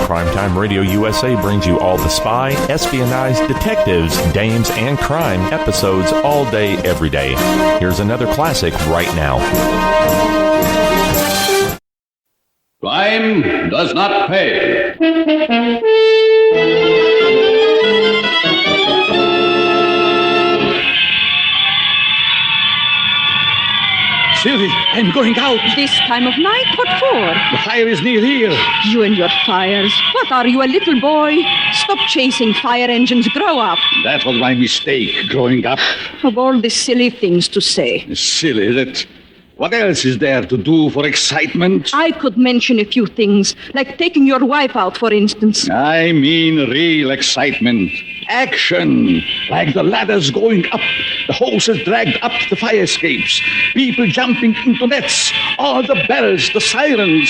Primetime Radio USA brings you all the spy, espionage, detectives, dames, and crime episodes all day, every day. Here's another classic right now. Crime does not pay. Sylvie, I'm going out. This time of night? What for? The fire is near here. You and your fires. What are you, a little boy? Stop chasing fire engines. Grow up. That was my mistake, growing up. Of all the silly things to say. Silly, is it? What else is there to do for excitement? I could mention a few things, like taking your wife out, for instance. I mean real excitement. Action. Like the ladders going up, the hoses dragged up the fire escapes, people jumping into nets, all the bells, the sirens.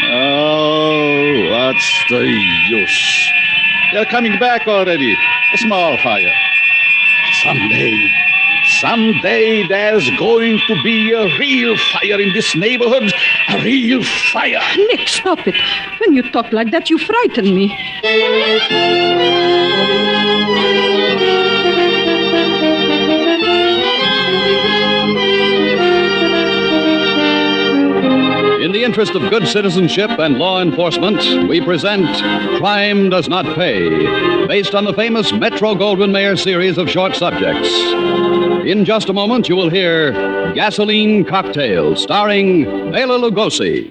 Oh, what's the use? They're coming back already. A small fire. Someday there's going to be a real fire in this neighborhood. A real fire. Nick, stop it. When you talk like that, you frighten me. In the interest of good citizenship and law enforcement, we present Crime Does Not Pay, based on the famous Metro-Goldwyn-Mayer series of short subjects. In just a moment, you will hear Gasoline Cocktail, starring Bela Lugosi.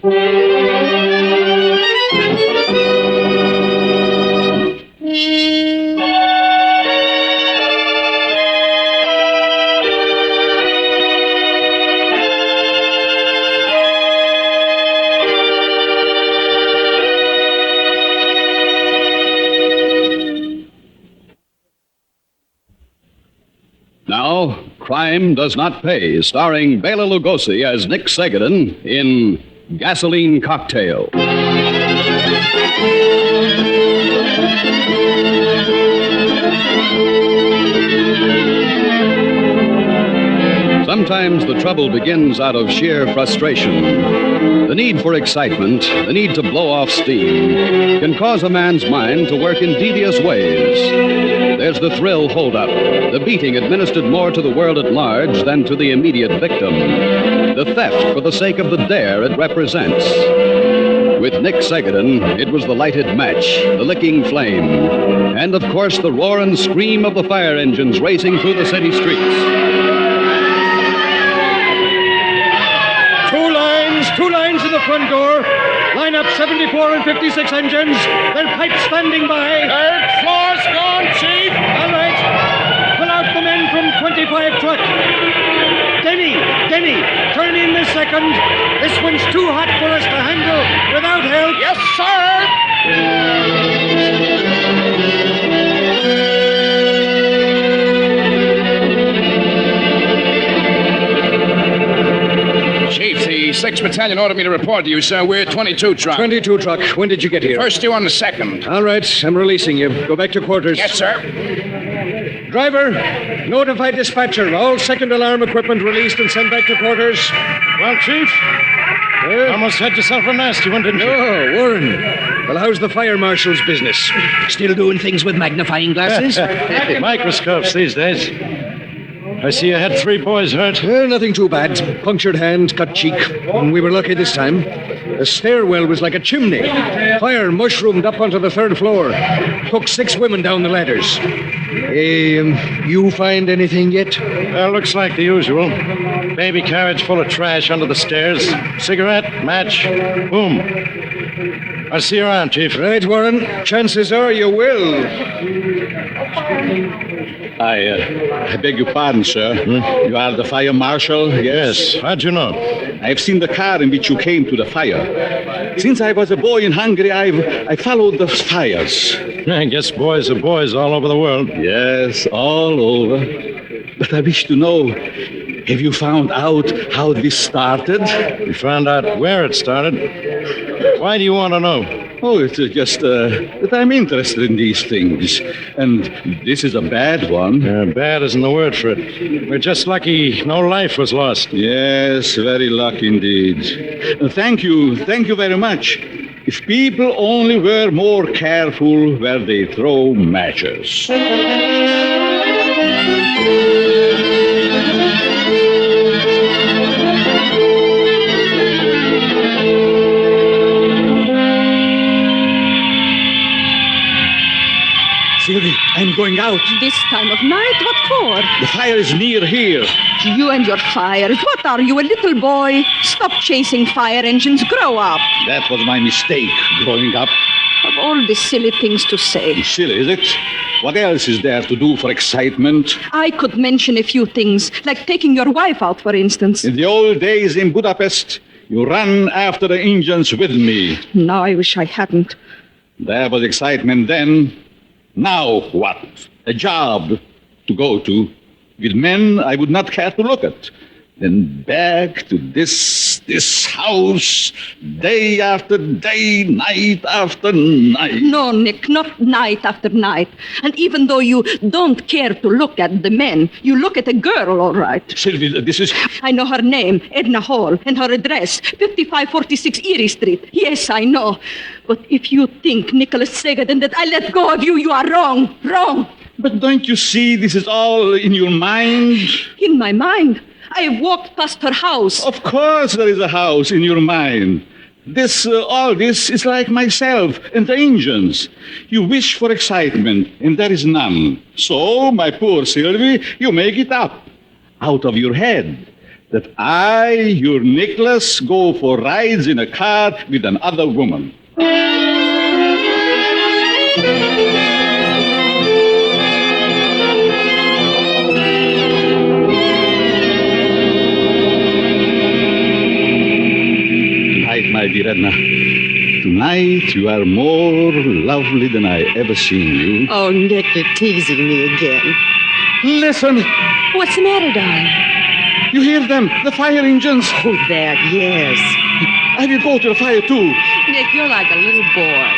Now, Crime Does Not Pay, starring Bela Lugosi as Nick Segedin in Gasoline Cocktail. Sometimes the trouble begins out of sheer frustration. The need for excitement, the need to blow off steam, can cause a man's mind to work in devious ways. There's the thrill holdup, the beating administered more to the world at large than to the immediate victim, the theft for the sake of the dare it represents. With Nick Segedin, it was the lighted match, the licking flame, and of course the roar and scream of the fire engines racing through the city streets. Two lines in the front door. Line up 74 and 56 engines. Their pipes standing by. Third floor's gone, Chief. All right. Pull out the men from 25 truck. Denny, turn in this second. This one's too hot for us to handle without help. Yes, sir. Chief, the 6th Battalion ordered me to report to you, sir. We're 22 truck. 22 truck. When did you get here? First due on the 2nd. All right. I'm releasing you. Go back to quarters. Yes, sir. Driver, notify dispatcher. All second alarm equipment released and sent back to quarters. Well, Chief, almost had yourself a nasty one, didn't you? Oh, Warren. Well, how's the fire marshal's business? Still doing things with magnifying glasses? Microscopes these days. I see you had 3 boys hurt. Nothing too bad. Punctured hand, cut cheek. And we were lucky this time. The stairwell was like a chimney. Fire mushroomed up onto the 3rd floor. Took 6 women down the ladders. You find anything yet? Well, looks like the usual. Baby carriage full of trash under the stairs. Cigarette, match, boom. I'll see you around, Chief. Right, Warren. Chances are you will. I beg your pardon, sir. You are the fire marshal? Yes. How'd you know? I've seen the car in which you came to the fire. Since I was a boy in Hungary, I followed the fires. I guess boys are boys all over the world. Yes, all over. But I wish to know, have you found out how this started? You found out where it started. Why do you want to know? Oh, it's just that I'm interested in these things. And this is a bad one. Bad isn't the word for it. We're just lucky no life was lost. Yes, very lucky indeed. Thank you very much. If people only were more careful where they throw matches. Sylvie, I'm going out. This time of night? What for? The fire is near here. You and your fires. What are you, a little boy? Stop chasing fire engines. Grow up. That was my mistake, growing up. Of all the silly things to say. Silly, is it? What else is there to do for excitement? I could mention a few things, like taking your wife out, for instance. In the old days in Budapest, you ran after the engines with me. Now I wish I hadn't. There was excitement then. Now what? A job to go to. With men I would not care to look at. Then back to this house, day after day, night after night. No, Nick, not night after night. And even though you don't care to look at the men, you look at a girl, all right. Sylvie, this is... I know her name, Edna Hall, and her address, 5546 Erie Street. Yes, I know. But if you think, Nicholas Segadin, that I let go of you, you are wrong, wrong. But don't you see this is all in your mind? In my mind? I have walked past her house. Of course there is a house in your mind. All this is like myself and the engines. You wish for excitement, and there is none. So, my poor Sylvie, you make it up, out of your head, that I, your Nicholas, go for rides in a car with another woman. My dear Edna, tonight you are more lovely than I ever seen you. Oh, Nick, you're teasing me again. Listen, What's the matter, darling? you hear them, the fire engines. Oh, that, yes. I will go to the fire too. Nick, you're like a little boy.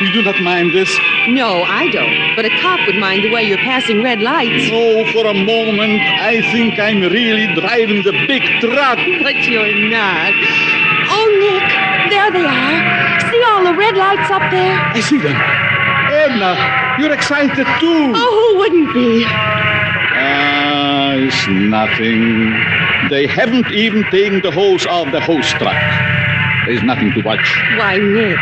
You do not mind this? No, I don't. But a cop would mind the way you're passing red lights. No, for a moment, I think I'm really driving the big truck. But you're not. Oh, Nick, there they are. See all the red lights up there? I see them. Edna, you're excited too. Oh, who wouldn't be? It's nothing. They haven't even taken the hose off the hose truck. There's nothing to watch. Why, Nick,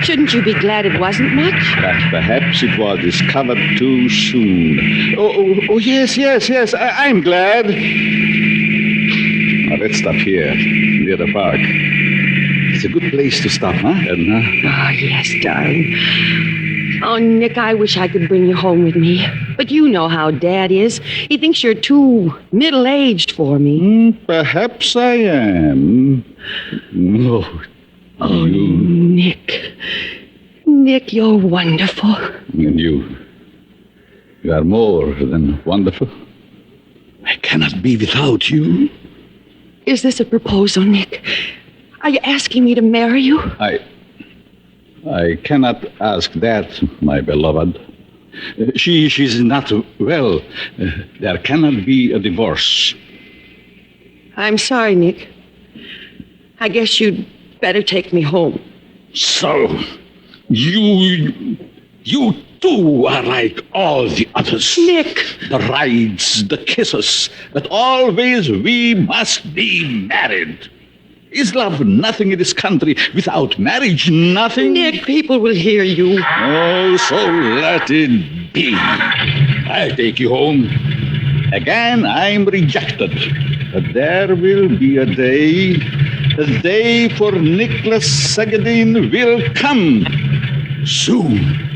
shouldn't you be glad it wasn't much? But perhaps it was discovered too soon. Oh, yes. I'm glad. Now, let's stop here, near the park. It's a good place to stop, huh, Edna? Oh, yes, darling. Oh, Nick, I wish I could bring you home with me. But you know how Dad is. He thinks you're too middle-aged for me. Perhaps I am. No. Oh, Nick. Nick, you're wonderful. And you are more than wonderful. I cannot be without you. Is this a proposal, Nick? Are you asking me to marry you? I cannot ask that, my beloved. She's not well. There cannot be a divorce. I'm sorry, Nick. I guess you'd better take me home. So, you too are like all the others. Nick! The rides, the kisses, but always we must be married. Is love nothing in this country? Without marriage, nothing? Nick, people will hear you. Oh, so let it be. I'll take you home. Again, I'm rejected. But there will be a day. The day for Nicholas Segadin will come. Soon.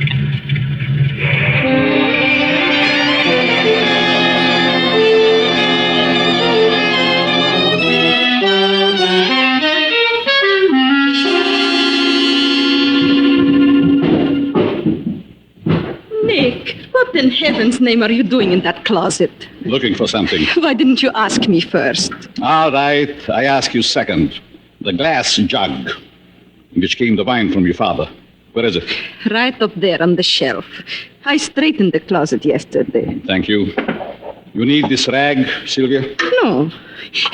What in heaven's name are you doing in that closet? Looking for something. Why didn't you ask me first? All right, I ask you second. The glass jug in which came the wine from your father. Where is it? Right up there on the shelf. I straightened the closet yesterday. Thank you. You need this rag, Sylvia? No.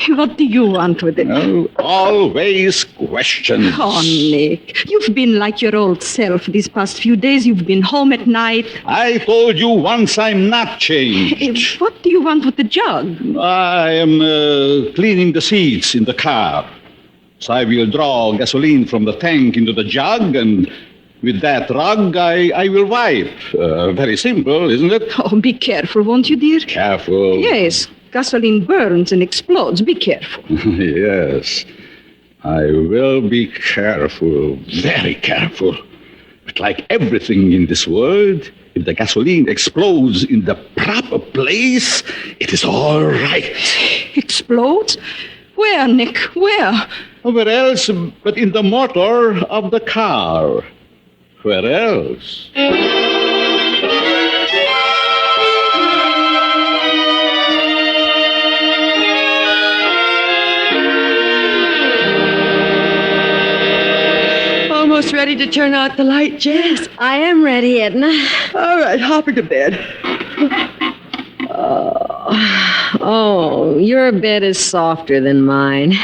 What do you want with it? Oh, always questions. Oh, Nick, you've been like your old self these past few days. You've been home at night. I told you once I'm not changed. What do you want with the jug? I am cleaning the seats in the car. So I will draw gasoline from the tank into the jug, and with that rag, I will wipe. Very simple, isn't it? Oh, be careful, won't you, dear? Careful. Yes. Gasoline burns and explodes. Be careful. Yes. I will be careful. Very careful. But like everything in this world, if the gasoline explodes in the proper place, it is all right. Explodes? Where, Nick? Where? Where else but in the motor of the car? Where else? Almost ready to turn out the light, Jess? I am ready, Edna. All right, hop into bed. Oh, your bed is softer than mine.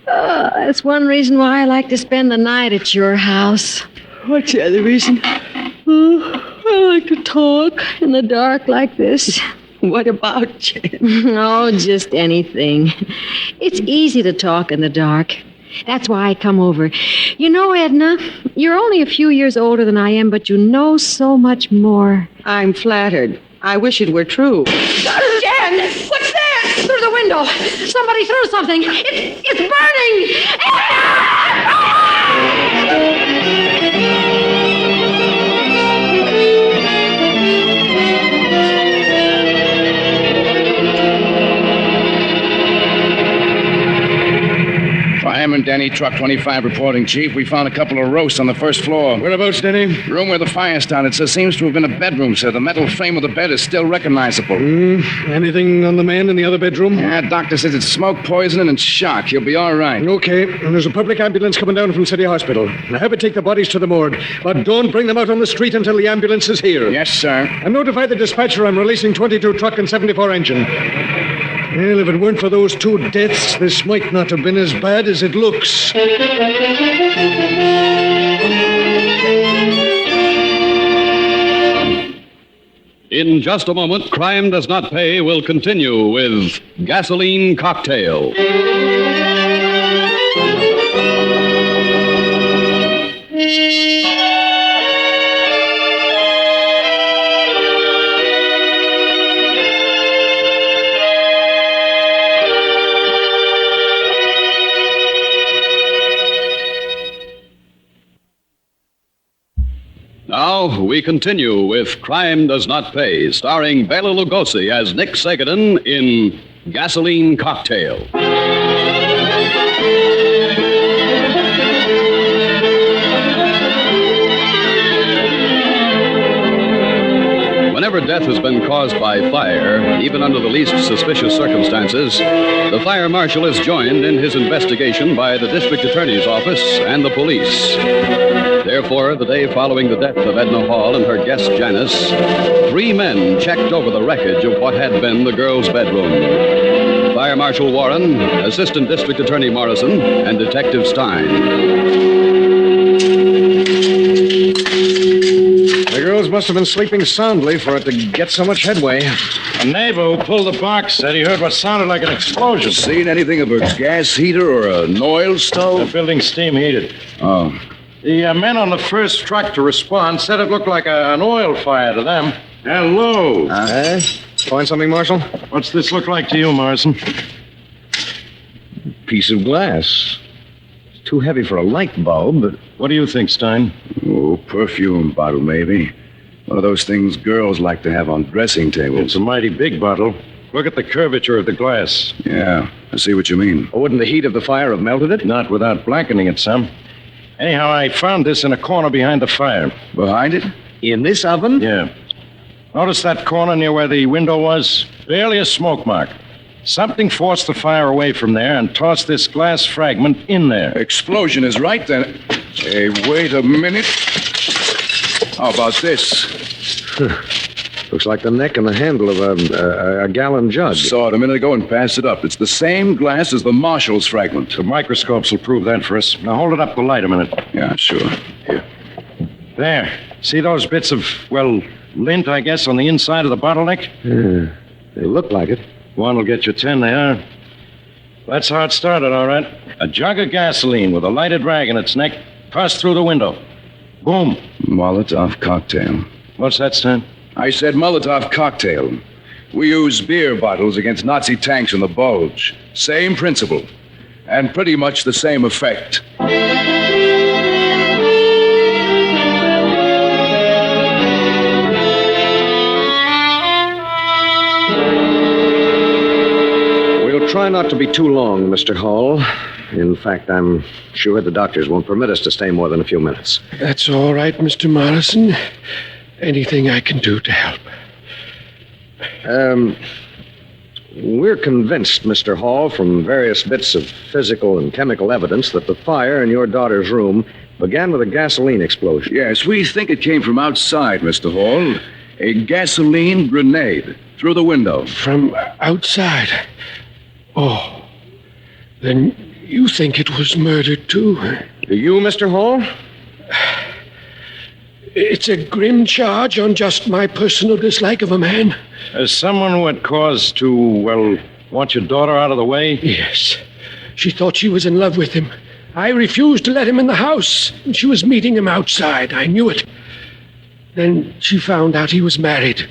That's one reason why I like to spend the night at your house. What's the other reason? I like to talk in the dark like this. What about, Jess? Oh, just anything. It's easy to talk in the dark. That's why I come over. You know, Edna, you're only a few years older than I am, but you know so much more. I'm flattered. I wish it were true. Jen! What's that? Through the window. Somebody threw something. It's burning! Fireman Denny, Truck 25 reporting, Chief. We found a couple of roasts on the first floor. Whereabouts, Denny? Room where the fire started, sir. Seems to have been a bedroom, sir. The metal frame of the bed is still recognizable. Anything on the man in the other bedroom? Yeah, doctor says it's smoke poisoning and shock. He'll be all right. Okay, and there's a public ambulance coming down from City Hospital. Now have it take the bodies to the morgue, but don't bring them out on the street until the ambulance is here. Yes, sir. And notify the dispatcher I'm releasing 22 truck and 74 engine. Well, if it weren't for those two deaths, this might not have been as bad as it looks. In just a moment, Crime Does Not Pay will continue with Gasoline Cocktail. Now, we continue with Crime Does Not Pay, starring Bela Lugosi as Nick Segadin in Gasoline Cocktail. Whenever death has been caused by fire, even under the least suspicious circumstances, the fire marshal is joined in his investigation by the district attorney's office and the police. Therefore, the day following the death of Edna Hall and her guest Janice, 3 men checked over the wreckage of what had been the girl's bedroom. Fire Marshal Warren, Assistant District Attorney Morrison, and Detective Stein. The girls must have been sleeping soundly for it to get so much headway. A neighbor who pulled the box said he heard what sounded like an explosion. Seen anything of a gas heater or an oil The stove? building's steam heated. Oh. The men on the first truck to respond said it looked like an oil fire to them. Hello. Find something, Marshal? What's this look like to you, Morrison? Piece of glass. It's too heavy for a light bulb, but... What do you think, Stein? Oh, perfume bottle, maybe. One of those things girls like to have on dressing tables. It's a mighty big bottle. Look at the curvature of the glass. Yeah, I see what you mean. Wouldn't the heat of the fire have melted it? Not without blackening it some. Anyhow, I found this in a corner behind the fire. Behind it? In this oven? Yeah. Notice that corner near where the window was? Barely a smoke mark. Something forced the fire away from there and tossed this glass fragment in there. Explosion is right, then. Hey, wait a minute. How about this? Looks like the neck and the handle of a gallon jug. Saw it a minute ago and passed it up. It's the same glass as the Marshall's fragment. The microscopes will prove that for us. Now hold it up the light a minute. Yeah, sure. Here. There. See those bits of, lint, I guess, on the inside of the bottleneck? Yeah, they look like it. One will get you 10, they are. That's how it started, all right. A jug of gasoline with a lighted rag in its neck passed through the window. Boom. Molotov cocktail. What's that, Stan? I said Molotov cocktail. We use beer bottles against Nazi tanks in the Bulge. Same principle. And pretty much the same effect. We'll try not to be too long, Mr. Hall. In fact, I'm sure the doctors won't permit us to stay more than a few minutes. That's all right, Mr. Morrison. Anything I can do to help. We're convinced, Mr. Hall, from various bits of physical and chemical evidence, that the fire in your daughter's room began with a gasoline explosion. Yes, we think it came from outside, Mr. Hall. A gasoline grenade through the window. From outside? Oh. Then you think it was murder, too? Do you, Mr. Hall? It's a grim charge on just my personal dislike of a man. As someone who had cause to, want your daughter out of the way? Yes. She thought she was in love with him. I refused to let him in the house. And she was meeting him outside. I knew it. Then she found out he was married.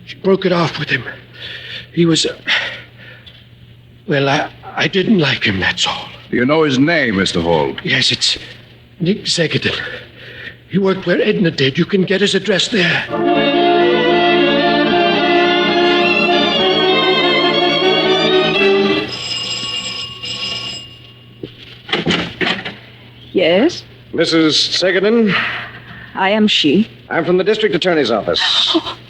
She broke it off with him. He was... I didn't like him, that's all. Do you know his name, Mr. Hall? Yes, it's Nick Zegedin. He worked where Edna did. You can get his address there. Yes, Mrs. Segedin? I am she. I'm from the district attorney's office.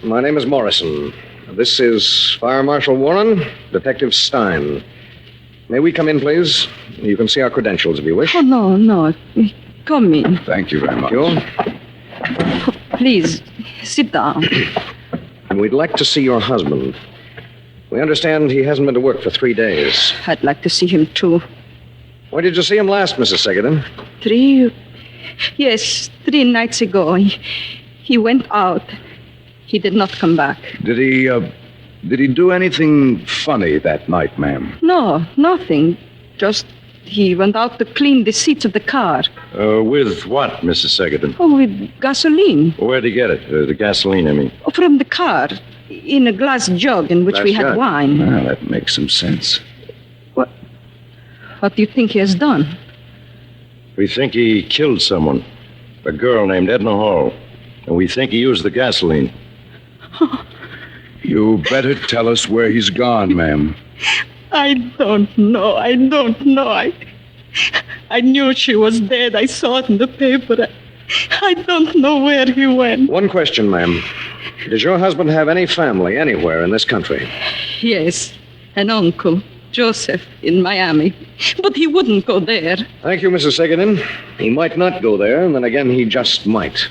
My name is Morrison. This is Fire Marshal Warren, Detective Stein. May we come in, please? You can see our credentials if you wish. Oh, no. Come in. Thank you very much. Thank you. Please, sit down. And we'd like to see your husband. We understand he hasn't been to work for 3 days. I'd like to see him, too. When did you see him last, Mrs. Segedin? 3 nights ago. He went out. He did not come back. Did he do anything funny that night, ma'am? No, nothing. Just he went out to clean the seats of the car. With what, Mrs. Segedin? Oh, with gasoline. Where'd he get it? The gasoline, I mean. Oh, from the car. In a glass jug in which we had wine. Well, that makes some sense. What do you think he has done? We think he killed someone. A girl named Edna Hall. And we think he used the gasoline. You better tell us where he's gone, ma'am. I don't know. I knew she was dead. I saw it in the paper. I don't know where he went. One question, ma'am. Does your husband have any family anywhere in this country? Yes, an uncle, Joseph, in Miami. But he wouldn't go there. Thank you, Mrs. Segedin. He might not go there, and then again, he just might.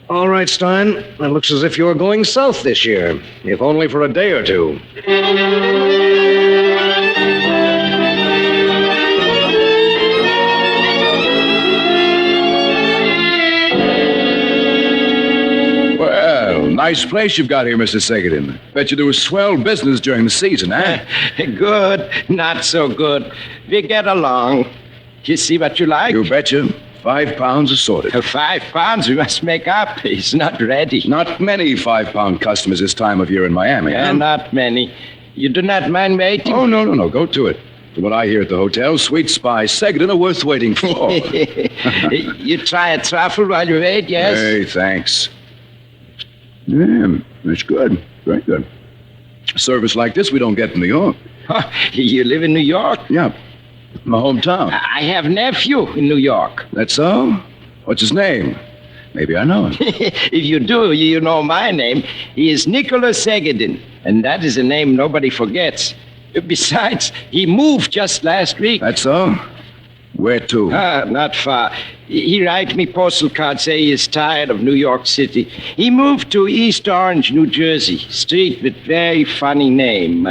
All right, Stein. It looks as if you're going south this year, if only for a day or two. Well, nice place you've got here, Mr. Segedin. Bet you do a swell business during the season, eh? Good, not so good. We get along. You see what you like? You betcha. 5 pounds assorted. 5 pounds we must make up. He's not ready. Not many 5-pound customers this time of year in Miami. Not many. You do not mind waiting? Oh, no. Go to it. From what I hear at the hotel, sweet spy Segedin are worth waiting for. You try a truffle while you wait, yes? Hey, thanks. Yeah, that's good. Very good. A service like this we don't get in New York. You live in New York? Yeah. My hometown. I have nephew in New York. That's so? What's his name? Maybe I know him. If you do, you know my name. He is Nicholas Segedin, and that is a name nobody forgets. Besides, he moved just last week. That's so? Where to? Not far. He write me postal card say he is tired of New York City. He moved to East Orange, New Jersey. Street with very funny name.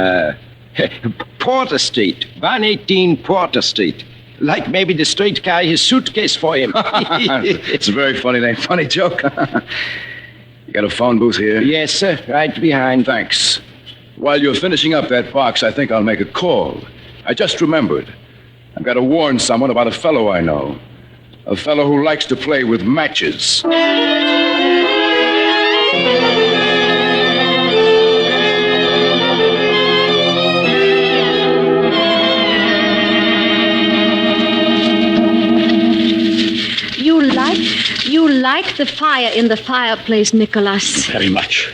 Porter Street. 118 Porter Street. Like maybe the streetcar his suitcase for him. It's a very funny name. Funny joke. You got a phone booth here? Yes, sir. Right behind. Thanks. While you're finishing up that box, I think I'll make a call. I just remembered. I've got to warn someone about a fellow I know. A fellow who likes to play with matches. You like the fire in the fireplace, Nicholas. Very much.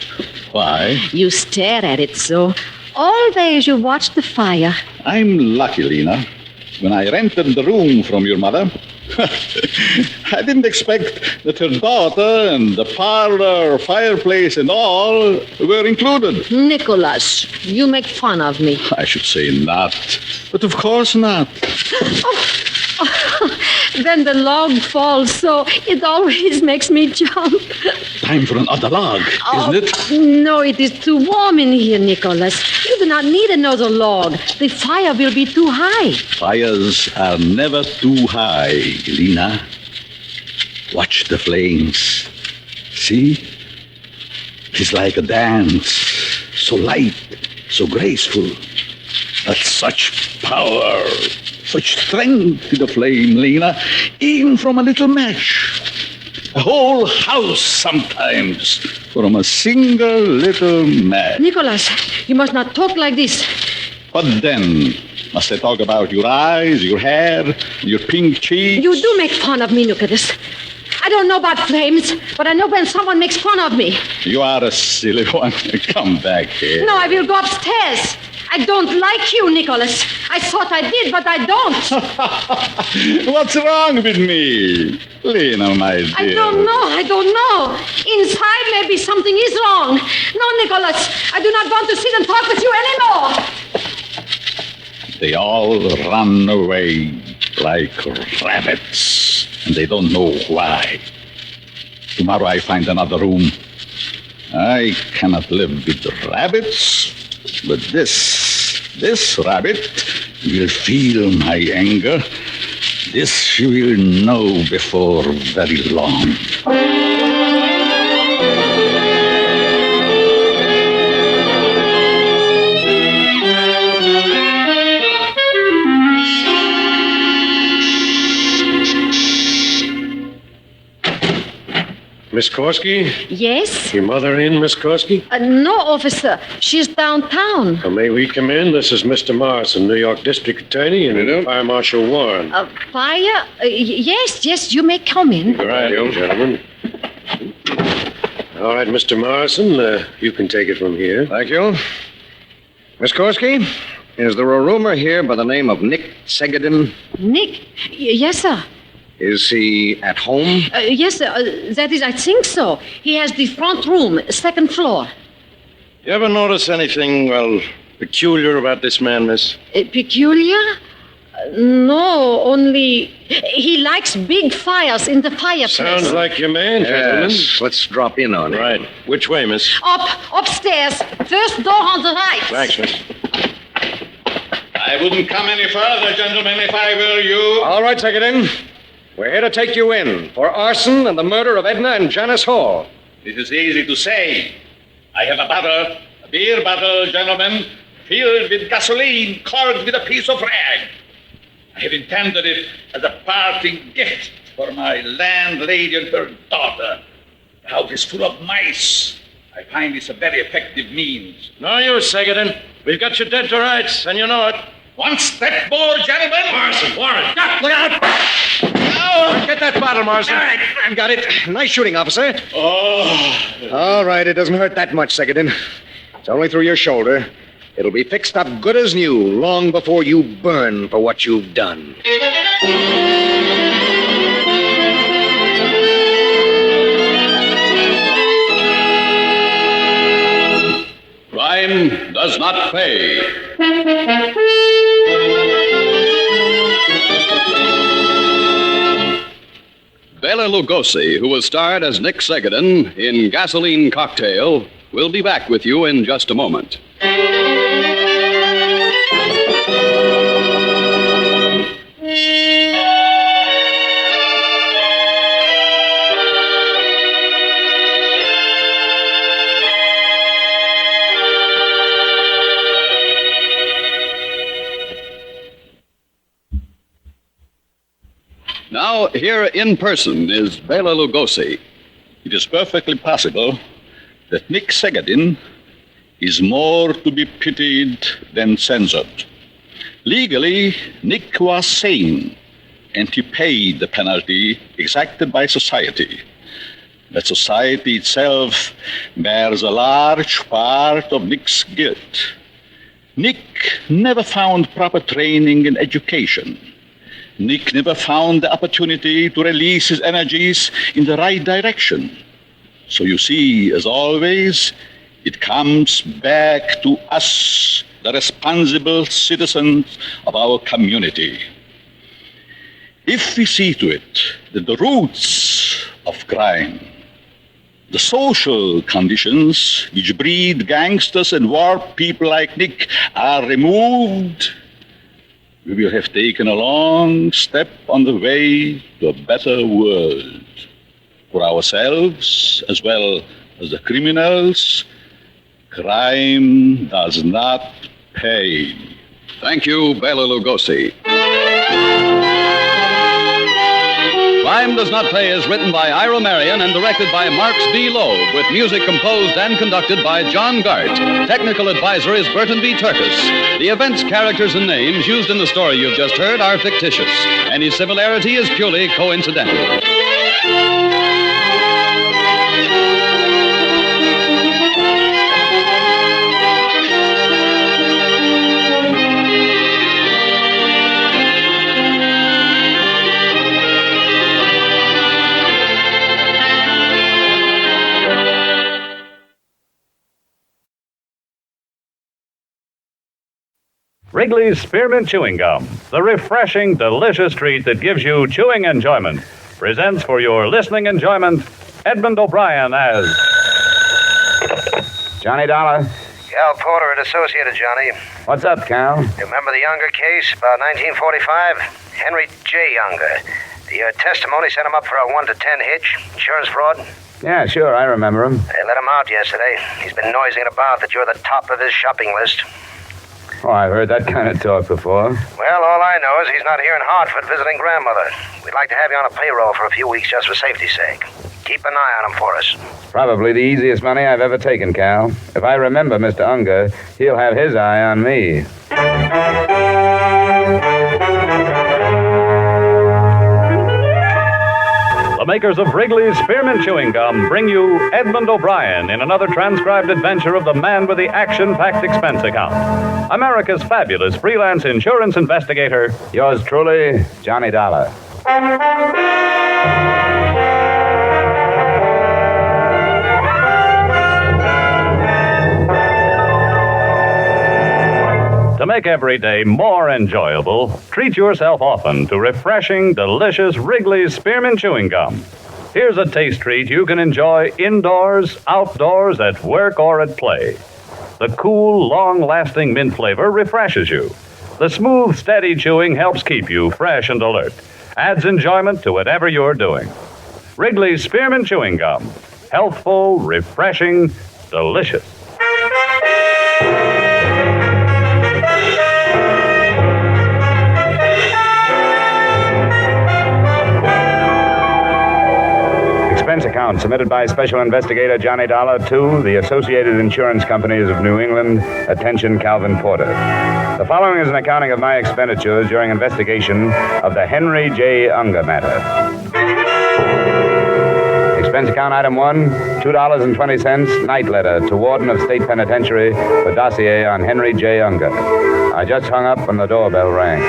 Why? You stare at it so. Always you watch the fire. I'm lucky, Lena. When I rented the room from your mother, I didn't expect that her daughter and the parlor, fireplace, and all were included. Nicholas, you make fun of me. I should say not. But of course not. Then the log falls, so it always makes me jump. Time for another log, isn't it? No, it is too warm in here, Nicholas. You do not need another log. The fire will be too high. Fires are never too high, Lena. Watch the flames. See? It's like a dance. So light, so graceful. But such power, such strength in the flame, Lena. Even from a little match. A whole house sometimes from a single little match. Nicholas, you must not talk like this. What then? Must I talk about your eyes, your hair, your pink cheeks? You do make fun of me, Nicholas. I don't know about flames, but I know when someone makes fun of me. You are a silly one. Come back here. No, I will go upstairs. I don't like you, Nicholas. I thought I did, but I don't. What's wrong with me? Lena, my dear. I don't know. Inside, maybe something is wrong. No, Nicholas, I do not want to sit and talk with you anymore. They all run away like rabbits, and they don't know why. Tomorrow I find another room. I cannot live with rabbits, but this rabbit will feel my anger. This she will know before very long. Miss Korsky? Yes? Your mother in, Miss Korsky? No, officer. She's downtown. May we come in? This is Mr. Morrison, New York District Attorney, and Fire Marshal Warren. Fire? Yes, you may come in. All right, gentlemen. All right, Mr. Morrison, you can take it from here. Thank you. Miss Korsky, is there a roomer here by the name of Nick Segedin? Nick? Yes, sir. Is he at home? Yes, sir. That is, I think so. He has the front room, second floor. You ever notice anything, peculiar about this man, miss? Peculiar? No, only he likes big fires in the fireplace. Sounds like your man, gentlemen. Yes, let's drop in on him. Right. Which way, miss? Upstairs. First door on the right. Thanks, miss. I wouldn't come any further, gentlemen, if I were you. All right, Segedin. We're here to take you in for arson and the murder of Edna and Janice Hall. It is easy to say. I have a beer bottle, gentlemen, filled with gasoline, corked with a piece of rag. I have intended it as a parting gift for my landlady and her daughter. The house is full of mice. I find this a very effective means. No use, Segedin. We've got you dead to rights, and you know it. One step more, gentlemen. Morrison, Warren. Look out! Get that bottle, Morrison. All right, I've got it. Nice shooting, officer. Oh. All right, it doesn't hurt that much, Segedin. It's only through your shoulder. It'll be fixed up good as new long before you burn for what you've done. Crime does not pay. Bela Lugosi, who was starred as Nick Segadin in Gasoline Cocktail, will be back with you in just a moment. Now, here in person is Bela Lugosi. It is perfectly possible that Nick Segadin is more to be pitied than censored. Legally, Nick was sane, and he paid the penalty exacted by society. But society itself bears a large part of Nick's guilt. Nick never found proper training and education. Nick never found the opportunity to release his energies in the right direction. So you see, as always, it comes back to us, the responsible citizens of our community. If we see to it that the roots of crime, the social conditions which breed gangsters and warped people like Nick are removed, we will have taken a long step on the way to a better world. For ourselves, as well as the criminals, crime does not pay. Thank you, Bela Lugosi. Crime Does Not Pay is written by Ira Marion and directed by Marks B. Loeb, with music composed and conducted by John Gart. Technical advisor is Burton B. Turkis. The events, characters, and names used in the story you've just heard are fictitious. Any similarity is purely coincidental. Wrigley's Spearmint Chewing Gum, the refreshing, delicious treat that gives you chewing enjoyment, presents for your listening enjoyment Edmund O'Brien as Johnny Dollar. Cal Porter at Associated, Johnny. What's up, Cal? You remember the Unger case, about 1945? Henry J. Unger. The testimony sent him up for a 1 to 10 hitch, insurance fraud. Yeah, sure, I remember him. They let him out yesterday. He's been noising about that you're the top of his shopping list. Oh, I've heard that kind of talk before. Well, all I know is he's not here in Hartford visiting grandmother. We'd like to have you on a payroll for a few weeks just for safety's sake. Keep an eye on him for us. Probably the easiest money I've ever taken, Cal. If I remember Mr. Unger, he'll have his eye on me. The makers of Wrigley's Spearmint Chewing Gum bring you Edmund O'Brien in another transcribed adventure of the man with the action-packed expense account. America's fabulous freelance insurance investigator, yours truly, Johnny Dollar. To make every day more enjoyable, treat yourself often to refreshing, delicious Wrigley's Spearmint Chewing Gum. Here's a taste treat you can enjoy indoors, outdoors, at work, or at play. The cool, long-lasting mint flavor refreshes you. The smooth, steady chewing helps keep you fresh and alert. Adds enjoyment to whatever you're doing. Wrigley's Spearmint Chewing Gum. Healthful, refreshing, delicious. Expense account submitted by Special Investigator Johnny Dollar to the Associated Insurance Companies of New England. Attention, Calvin Porter. The following is an accounting of my expenditures during investigation of the Henry J. Unger matter. Expense account item 1, $2.20, night letter to Warden of State Penitentiary for dossier on Henry J. Unger. I just hung up and the doorbell rang.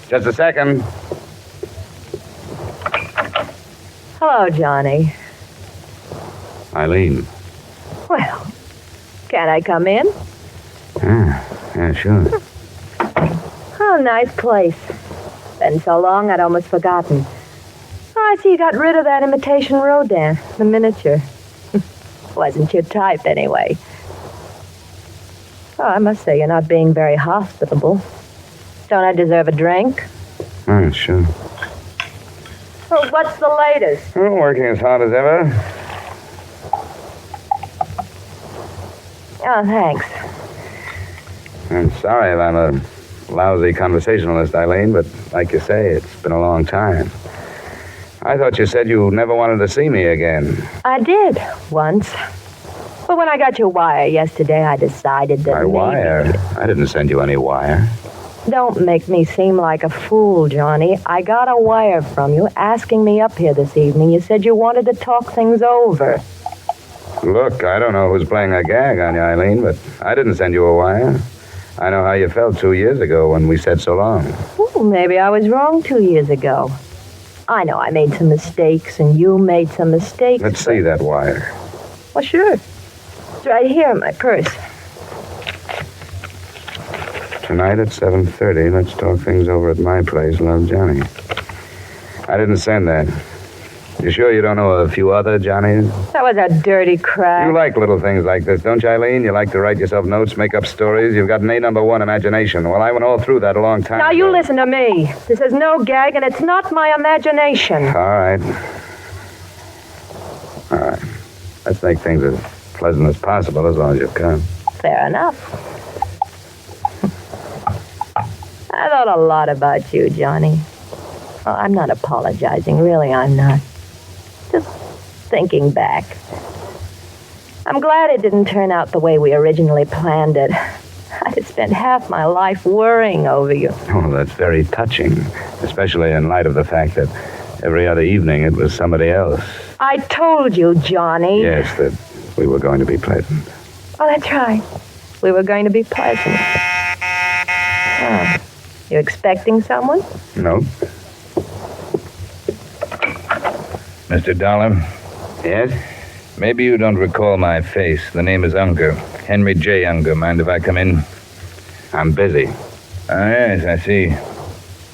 Just a second. Hello, Johnny. Eileen. Well, can I come in? Yeah, sure. Oh, nice place. Been so long I'd almost forgotten. I see you got rid of that imitation Rodin, the miniature. Wasn't your type, anyway. Oh, I must say, you're not being very hospitable. Don't I deserve a drink? Sure. Well, what's the latest? Well, working as hard as ever. Oh, thanks. I'm sorry if I'm a lousy conversationalist, Eileen, but like you say, it's been a long time. I thought you said you never wanted to see me again. I did, once. But when I got your wire yesterday, I decided that My maybe... wire? I didn't send you any wire. Don't make me seem like a fool, Johnny. I got a wire from you asking me up here this evening. You said you wanted to talk things over. Look, I don't know who's playing a gag on you, Eileen, but I didn't send you a wire. I know how you felt 2 years ago when we said so long. Well, maybe I was wrong 2 years ago. I know I made some mistakes, and you made some mistakes. Let's see that wire. Well, sure. It's right here in my purse. Tonight at 7:30, let's talk things over at my place, Love Johnny. I didn't send that. You sure you don't know a few other Johnnies? That was a dirty crack. You like little things like this, don't you, Eileen? You like to write yourself notes, make up stories. You've got an A1 imagination. Well, I went all through that a long time Now, ago. you listen to me. This is no gag, and it's not my imagination. All right. All right. Let's make things as pleasant as possible as long as you've come. Fair enough. I thought a lot about you, Johnny. Oh, I'm not apologizing. Really, I'm not. Just thinking back. I'm glad it didn't turn out the way we originally planned it. I'd have spent half my life worrying over you. Oh, that's very touching, especially in light of the fact that every other evening it was somebody else. I told you, Johnny. Yes, that we were going to be pleasant. Oh, that's right. We were going to be pleasant. Oh. You expecting someone? No. Mr. Dollar? Yes? Maybe you don't recall my face. The name is Unger. Henry J. Unger. Mind if I come in? I'm busy. Ah, yes, I see.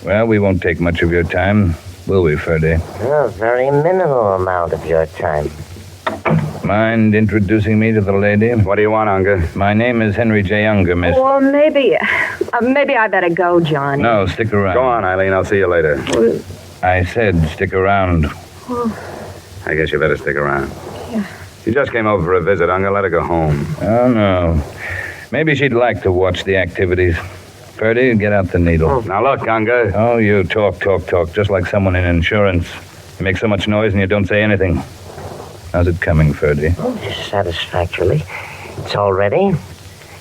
Well, we won't take much of your time, will we, Ferdy? A very minimal amount of your time. Mind introducing me to the lady? What do you want, Unger? My name is Henry J. Unger, miss. Well, maybe I better go, Johnny. No, stick around. Go on, Eileen. I'll see you later. I said stick around. I guess you better stick around. Yeah. She just came over for a visit, Unger. Let her go home. Oh, no. Maybe she'd like to watch the activities. Ferdy, get out the needle. Now, look, Unger. Oh, you talk, just like someone in insurance. You make so much noise and you don't say anything. How's it coming, Ferdy? Oh, satisfactorily. It's all ready.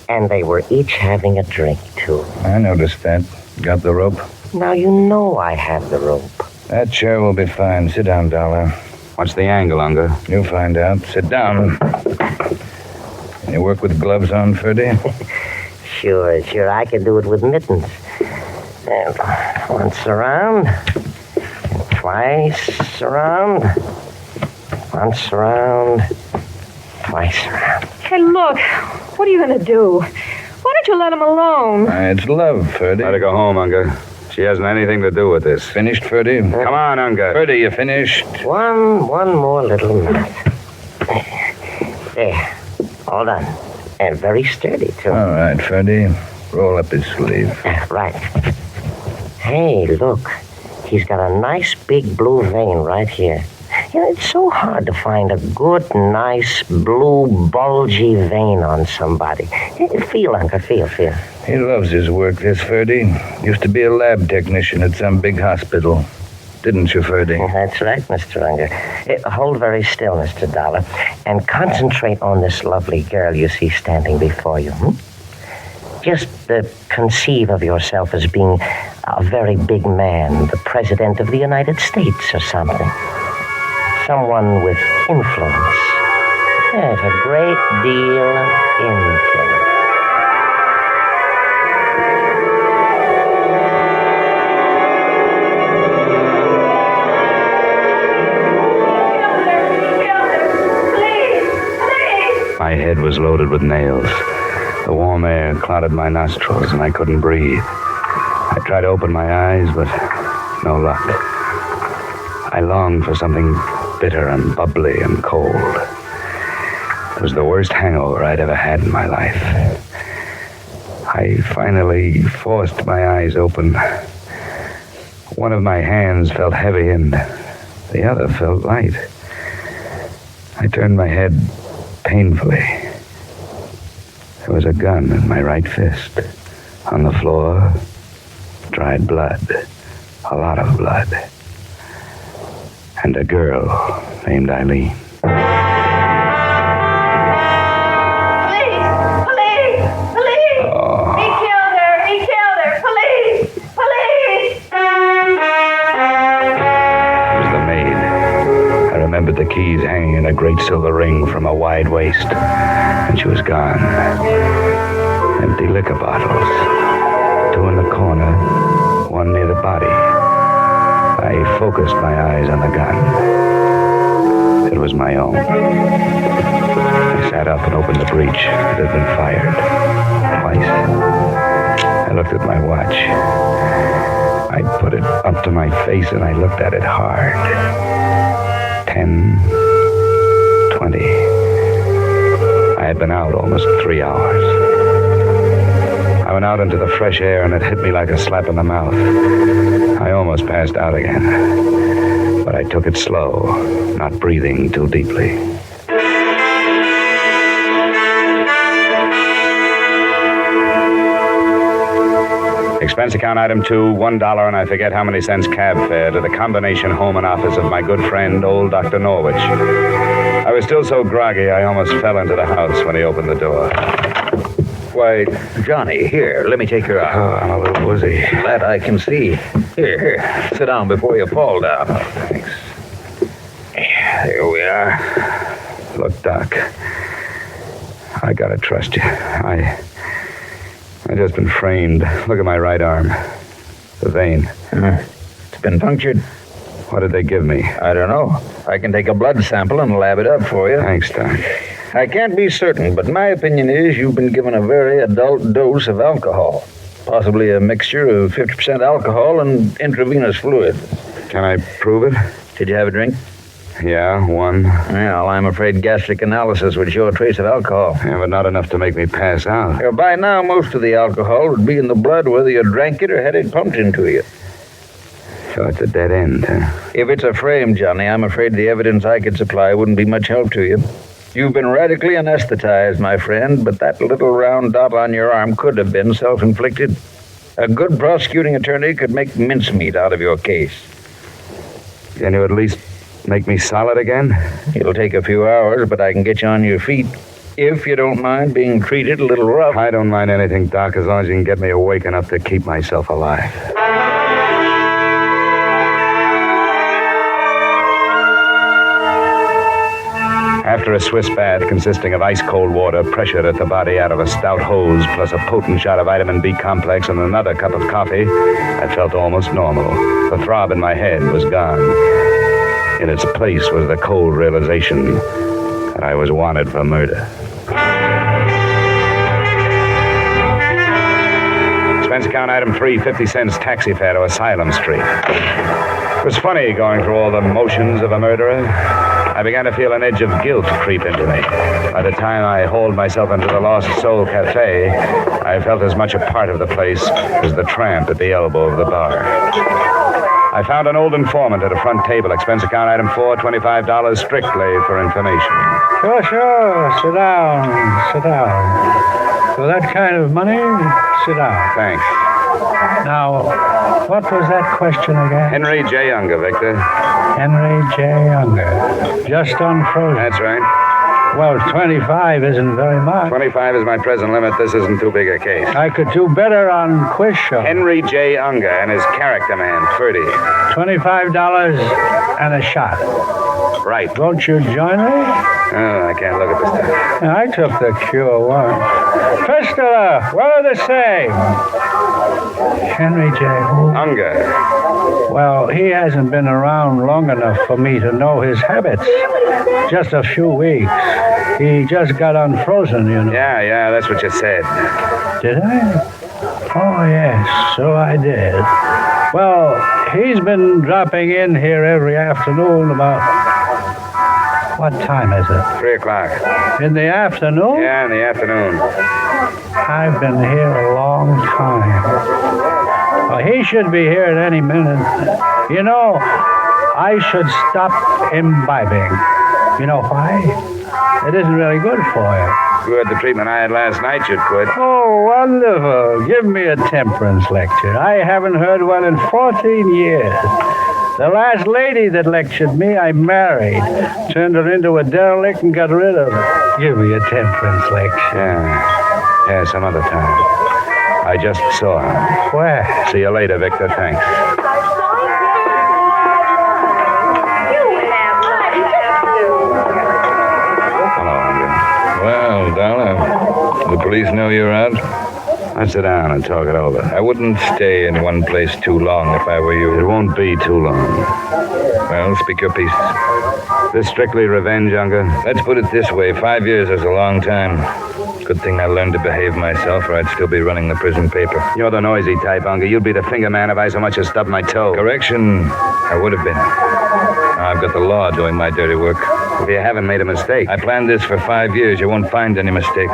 And they were each having a drink, too. I noticed that. Got the rope? Now you know I have the rope. That chair will be fine. Sit down, Dollar. What's the angle, Unger? You'll find out. Sit down. Can you work with gloves on, Ferdy? Sure. I can do it with mittens. And once around. And twice around. Once around. Twice around. Hey, look. What are you going to do? Why don't you let him alone? It's love, Ferdy. Let her go home, Unger. She hasn't anything to do with this. Finished, Ferdy? Come on, Unger. Ferdy, you finished? One more little knot. There. All done. And very sturdy, too. All right, Ferdy. Roll up his sleeve. Right. Hey, look. He's got a nice big blue vein right here. You know, it's so hard to find a good, nice, blue, bulgy vein on somebody. Feel, Uncle, feel. He loves his work, this Ferdy. Used to be a lab technician at some big hospital. Didn't you, Ferdy? That's right, Mr. Unger. Hold very still, Mr. Dollar, and concentrate on this lovely girl you see standing before you. Just conceive of yourself as being a very big man, the President of the United States or something. Someone with influence. Yes, a great deal of influence. My head was loaded with nails. The warm air clouded my nostrils, and I couldn't breathe. I tried to open my eyes, but no luck. I longed for something bitter and bubbly and cold. It was the worst hangover I'd ever had in my life. I finally forced my eyes open. One of my hands felt heavy and the other felt light. I turned my head painfully. There was a gun in my right fist. On the floor, dried blood. A lot of blood. And a girl named Eileen. Police! Oh. He killed her! Police! It was the maid. I remembered the keys hanging in a great silver ring from a wide waist. And she was gone. Empty liquor bottles. 2 in the corner, 1 near the body. I focused my eyes on the gun. It was my own. I sat up and opened the breech. It had been fired. Twice. I looked at my watch. I put it up to my face and I looked at it hard. 10, 20. I had been out almost 3 hours. I went out into the fresh air and it hit me like a slap in the mouth. I almost passed out again. But I took it slow, not breathing too deeply. Expense account item 2, $1, and I forget how many cents cab fare to the combination home and office of my good friend, old Dr. Norwich. I was still so groggy I almost fell into the house when he opened the door. Why, Johnny, here, let me take your arm. Oh, I'm a little woozy. That I can see. Here, sit down before you fall down. Thanks. There we are. Look, Doc, I gotta trust you. I just been framed. Look at my right arm. The vein. It's been punctured. What did they give me? I don't know. I can take a blood sample and lab it up for you. Thanks, Doc. I can't be certain, but my opinion is you've been given a very adult dose of alcohol. Possibly a mixture of 50% alcohol and intravenous fluid. Can I prove it? Did you have a drink? Yeah, 1. Well, I'm afraid gastric analysis would show a trace of alcohol. Yeah, but not enough to make me pass out. By now, most of the alcohol would be in the blood whether you drank it or had it pumped into you. So it's a dead end, huh? If it's a frame, Johnny, I'm afraid the evidence I could supply wouldn't be much help to you. You've been radically anesthetized, my friend, but that little round dot on your arm could have been self-inflicted. A good prosecuting attorney could make mincemeat out of your case. Can you at least make me solid again? It'll take a few hours, but I can get you on your feet. If you don't mind being treated a little rough. I don't mind anything, Doc, as long as you can get me awake enough to keep myself alive. After a Swiss bath consisting of ice-cold water pressured at the body out of a stout hose, plus a potent shot of vitamin B complex and another cup of coffee, I felt almost normal. The throb in my head was gone. In its place was the cold realization that I was wanted for murder. Expense account item 3, 50 cents taxi fare to Asylum Street. It was funny going through all the motions of a murderer. I began to feel an edge of guilt creep into me. By the time I hauled myself into the Lost Soul Cafe, I felt as much a part of the place as the tramp at the elbow of the bar. I found an old informant at a front table. Expense account item 4, $25 strictly for information. Sure. Sit down. For that kind of money, sit down. Thanks. Now, what was that question again? Henry J. Unger, Victor. Henry J. Unger. Just unfrozen. That's right. Well, 25 isn't very much. 25 is my present limit. This isn't too big a case. I could do better on quiz show. Henry J. Unger and his character man, Ferdy. $25 and a shot. Right. Won't you join me? Oh, I can't look at this time. I took the cure once. Fistula, what do they say? Henry J. Who? Unger. Well, he hasn't been around long enough for me to know his habits. Just a few weeks. He just got unfrozen, you know. Yeah, that's what you said. Did I? Oh, yes, so I did. Well, He's been dropping in here every afternoon about... What time is it? 3 o'clock. In the afternoon? Yeah, in the afternoon. I've been here a long time. Well, he should be here at any minute. You know, I should stop imbibing. You know why? It isn't really good for you. If you had the treatment I had last night, you'd quit. Oh, wonderful. Give me a temperance lecture. I haven't heard one in 14 years. The last lady that lectured me, I married. Turned her into a derelict and got rid of her. Give me a temperance lecture. Yeah, some other time. I just saw her. Where? See you later, Victor. Thanks. Well, Dollar, the police know you're out? Let's sit down and talk it over. I wouldn't stay in one place too long if I were you. It won't be too long. Well, speak your piece. This strictly revenge, Unger? Let's put it this way. 5 years is a long time. Good thing I learned to behave myself, or I'd still be running the prison paper. You're the noisy type, Unger. You'd be the finger man if I so much as stubbed my toe. Correction, I would have been. Now I've got the law doing my dirty work. If you haven't made a mistake. I planned this for 5 years. You won't find any mistakes.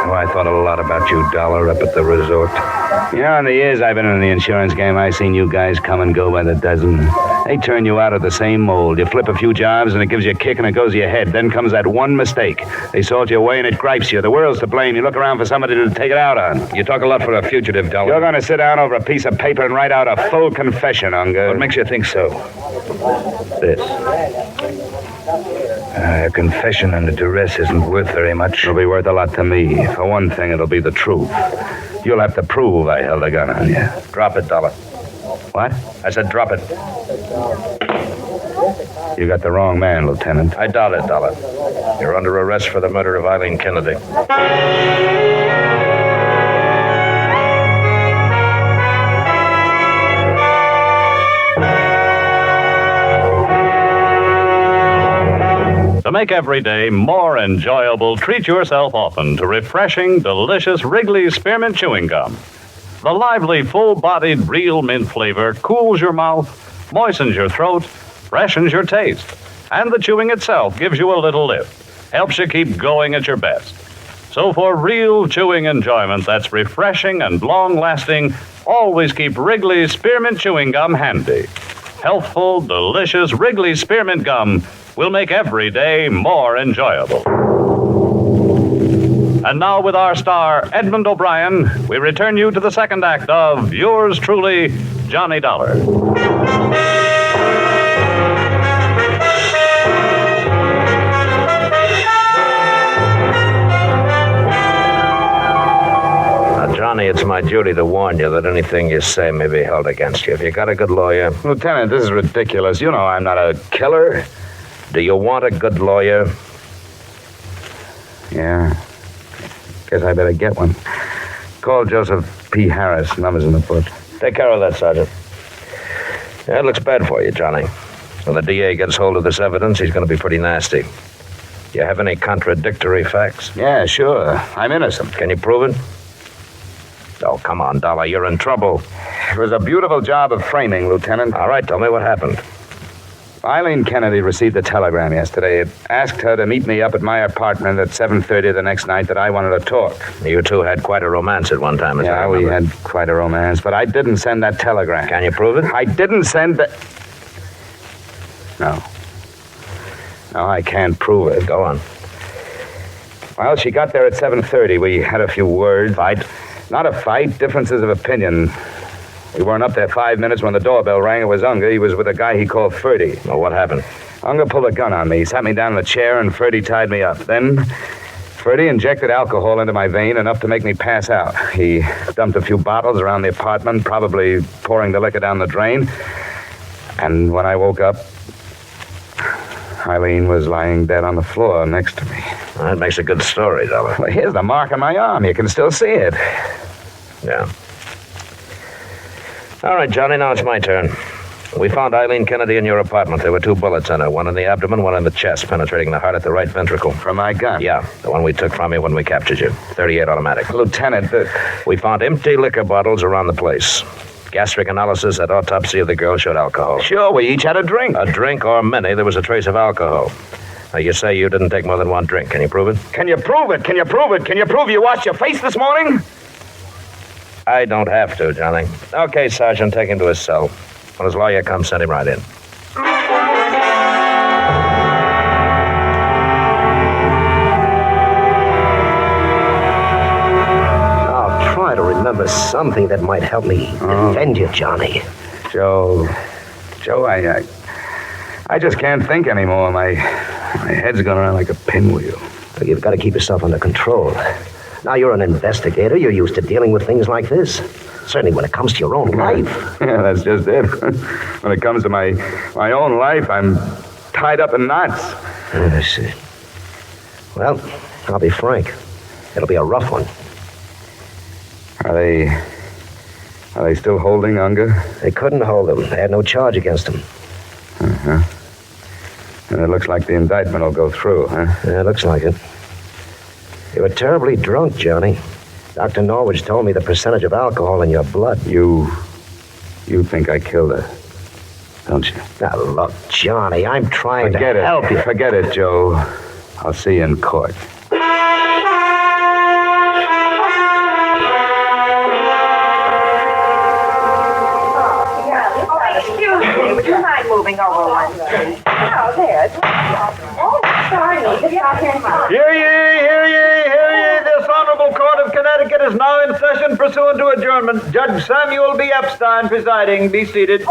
Oh, I thought a lot about you, Dollar, up at the resort. You know, in the years I've been in the insurance game, I've seen you guys come and go by the dozen. They turn you out of the same mold. You flip a few jobs and it gives you a kick and it goes to your head. Then comes that one mistake. They salt you away and it gripes you. The world's to blame. You look around for somebody to take it out on. You talk a lot for a fugitive, Dollar. You're going to sit down over a piece of paper and write out a full confession, Unger. What makes you think so? This. A confession and a duress isn't worth very much. It'll be worth a lot to me. For one thing, it'll be the truth. You'll have to prove I held a gun on you. Drop it, Dollar. What? I said drop it. You got the wrong man, Lieutenant. I doubt it, Dollar. You're under arrest for the murder of Eileen Kennedy. To make every day more enjoyable, treat yourself often to refreshing, delicious Wrigley's Spearmint Chewing Gum. The lively, full-bodied, real mint flavor cools your mouth, moistens your throat, freshens your taste. And the chewing itself gives you a little lift, helps you keep going at your best. So for real chewing enjoyment that's refreshing and long-lasting, always keep Wrigley's Spearmint Chewing Gum handy. Healthful, delicious Wrigley's Spearmint Gum will make every day more enjoyable. And now with our star, Edmund O'Brien, we return you to the second act of yours truly, Johnny Dollar. Now, Johnny, it's my duty to warn you that anything you say may be held against you. If you got a good lawyer... Lieutenant, this is ridiculous. You know I'm not a killer. Do you want a good lawyer? Yeah. Guess I better get one. Call Joseph P. Harris. Number's in the book. Take care of that, Sergeant. Yeah, it looks bad for you, Johnny. When the DA gets hold of this evidence, he's going to be pretty nasty. You have any contradictory facts? Yeah, sure. I'm innocent. Can you prove it? Oh, come on, Dollar. You're in trouble. It was a beautiful job of framing, Lieutenant. All right, tell me what happened. Eileen Kennedy received a telegram yesterday. It asked her to meet me up at my apartment at 7:30 the next night that I wanted to talk. You two had quite a romance at one time, as I remember. remember. We had quite a romance, but I didn't send that telegram. Can you prove it? I didn't send the... No, I can't prove it. Go on. Well, she got there at 7:30. We had a few words. Fight? Not a fight, differences of opinion. We weren't up there 5 minutes when the doorbell rang. It was Unger. He was with a guy he called Ferdy. Well, what happened? Unger pulled a gun on me. He sat me down in a chair, and Ferdy tied me up. Then Ferdy injected alcohol into my vein, enough to make me pass out. He dumped a few bottles around the apartment, probably pouring the liquor down the drain. And when I woke up, Eileen was lying dead on the floor next to me. Well, that makes a good story, Dollar. Well, here's the mark on my arm. You can still see it. Yeah. All right, Johnny, now it's my turn. We found Eileen Kennedy in your apartment. There were 2 bullets in her, one in the abdomen, one in the chest, penetrating the heart at the right ventricle. From my gun? Yeah, the one we took from you when we captured you. .38 automatic. Lieutenant, We found empty liquor bottles around the place. Gastric analysis at autopsy of the girl showed alcohol. Sure, we each had a drink. A drink or many, there was a trace of alcohol. Now, you say you didn't take more than one drink. Can you prove it? Can you prove it? Can you prove it? Can you prove you washed your face this morning? I don't have to, Johnny. Okay, Sergeant, take him to his cell. When his lawyer comes, send him right in. I'll try to remember something that might help me defend you, Johnny. Joe, I just can't think anymore. My head's going around like a pinwheel. You've got to keep yourself under control. Now, you're an investigator. You're used to dealing with things like this. Certainly when it comes to your own life. Yeah, that's just it. When it comes to my own life, I'm tied up in knots. I see. Well, I'll be frank. It'll be a rough one. Are they still holding Unger? They couldn't hold him. They had no charge against him. Uh-huh. And it looks like the indictment will go through, huh? Yeah, it looks like it. You were terribly drunk, Johnny. Dr. Norwich told me the percentage of alcohol in your blood. You think I killed her, don't you? Now, look, Johnny, I'm trying to help you. Forget it, Joe. I'll see you in court. Excuse me, would you mind moving over one, please? Oh, there. Oh, sorry. Just got here in my... Hear ye, hear ye, hear ye. This Honorable Court of Connecticut is now in session pursuant to adjournment. Judge Samuel B. Epstein presiding. Be seated.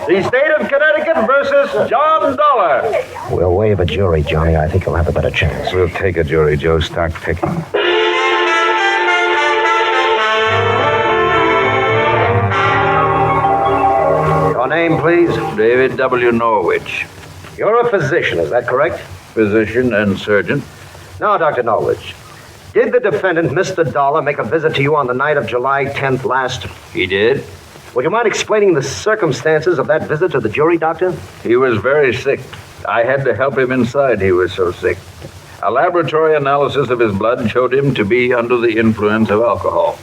The State of Connecticut versus John Dollar. We'll waive a jury, Johnny. I think you'll have a better chance. We'll take a jury, Joe. Start picking. Your name, please? David W. Norwich. You're a physician, is that correct? Physician and surgeon. Now, Dr. Norwich, did the defendant, Mr. Dollar, make a visit to you on the night of July 10th last? He did. Would you mind explaining the circumstances of that visit to the jury, Doctor? He was very sick. I had to help him inside. He was so sick. A laboratory analysis of his blood showed him to be under the influence of alcohol.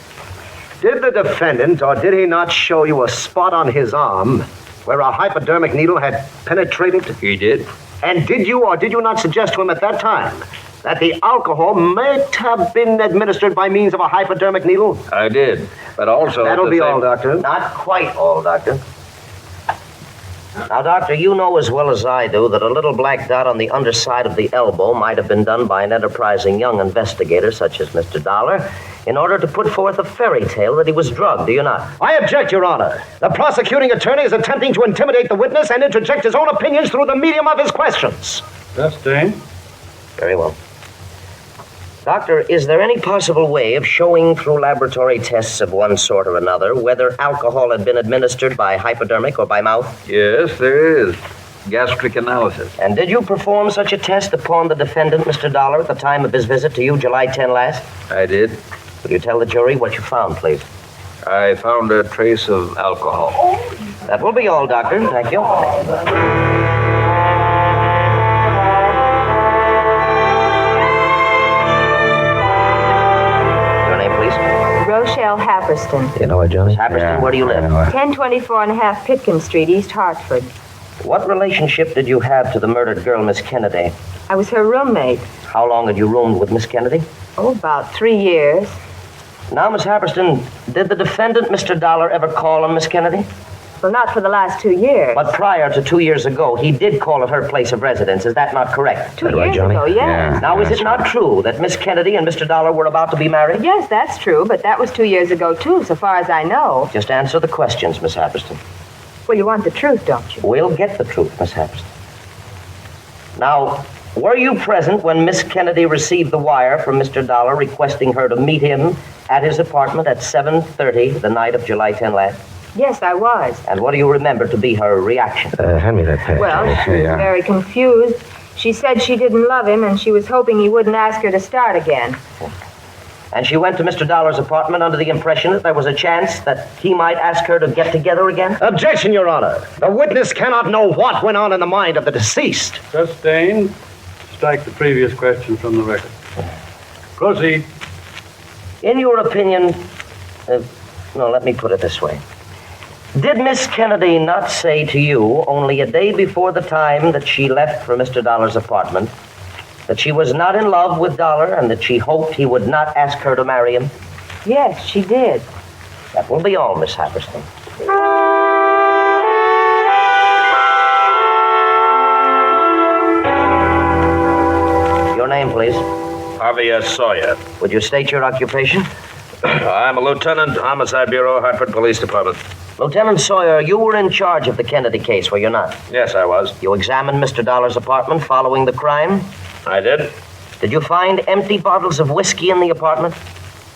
Did the defendant, or did he not show you a spot on his arm where a hypodermic needle had penetrated? He did. And did you or did you not suggest to him at that time that the alcohol might have been administered by means of a hypodermic needle? I did, but also... That'll be all, Doctor. Not quite all, Doctor. Now, Doctor, you know as well as I do that a little black dot on the underside of the elbow might have been done by an enterprising young investigator such as Mr. Dollar in order to put forth a fairy tale that he was drugged, do you not? I object, Your Honor. The prosecuting attorney is attempting to intimidate the witness and interject his own opinions through the medium of his questions. Sustained. Very well. Doctor, is there any possible way of showing through laboratory tests of one sort or another whether alcohol had been administered by hypodermic or by mouth? Yes, there is. Gastric analysis. And did you perform such a test upon the defendant, Mr. Dollar, at the time of his visit to you, July 10 last? I did. Will you tell the jury what you found, please? I found a trace of alcohol. That will be all, Doctor. Thank you. Rochelle Happerston. You know her, Johnny? Happerston, where do you live? 1024 and a half Pitkin Street, East Hartford. What relationship did you have to the murdered girl, Miss Kennedy? I was her roommate. How long had you roomed with Miss Kennedy? Oh, about 3 years. Now, Miss Happerston, did the defendant, Mr. Dollar, ever call on Miss Kennedy? Well, not for the last 2 years. But prior to 2 years ago, he did call at her place of residence. Is that not correct? 2 years ago, yes. Yeah, now, is it not true that Miss Kennedy and Mr. Dollar were about to be married? Yes, that's true, but that was 2 years ago, too, so far as I know. Just answer the questions, Miss Happerston. Well, you want the truth, don't you? We'll get the truth, Miss Happerston. Now, were you present when Miss Kennedy received the wire from Mr. Dollar requesting her to meet him at his apartment at 7:30 the night of July 10 last? Yes, I was. And what do you remember to be her reaction? Hand me that pad. Well, she was very confused. She said she didn't love him, and she was hoping he wouldn't ask her to start again. And she went to Mr. Dollar's apartment under the impression that there was a chance that he might ask her to get together again? Objection, Your Honor. The witness cannot know what went on in the mind of the deceased. Sustained. Strike the previous question from the record. Proceed. In your opinion, No, let me put it this way. Did Miss Kennedy not say to you only a day before the time that she left for Mr. Dollar's apartment that she was not in love with Dollar and that she hoped he would not ask her to marry him? Yes, she did. That will be all, Miss Happerston. Your name, please. Javier Sawyer. Would you state your occupation? I'm a lieutenant, Homicide Bureau, Hartford Police Department. Lieutenant Sawyer, you were in charge of the Kennedy case, were you not? Yes, I was. You examined Mr. Dollar's apartment following the crime? I did. Did you find empty bottles of whiskey in the apartment?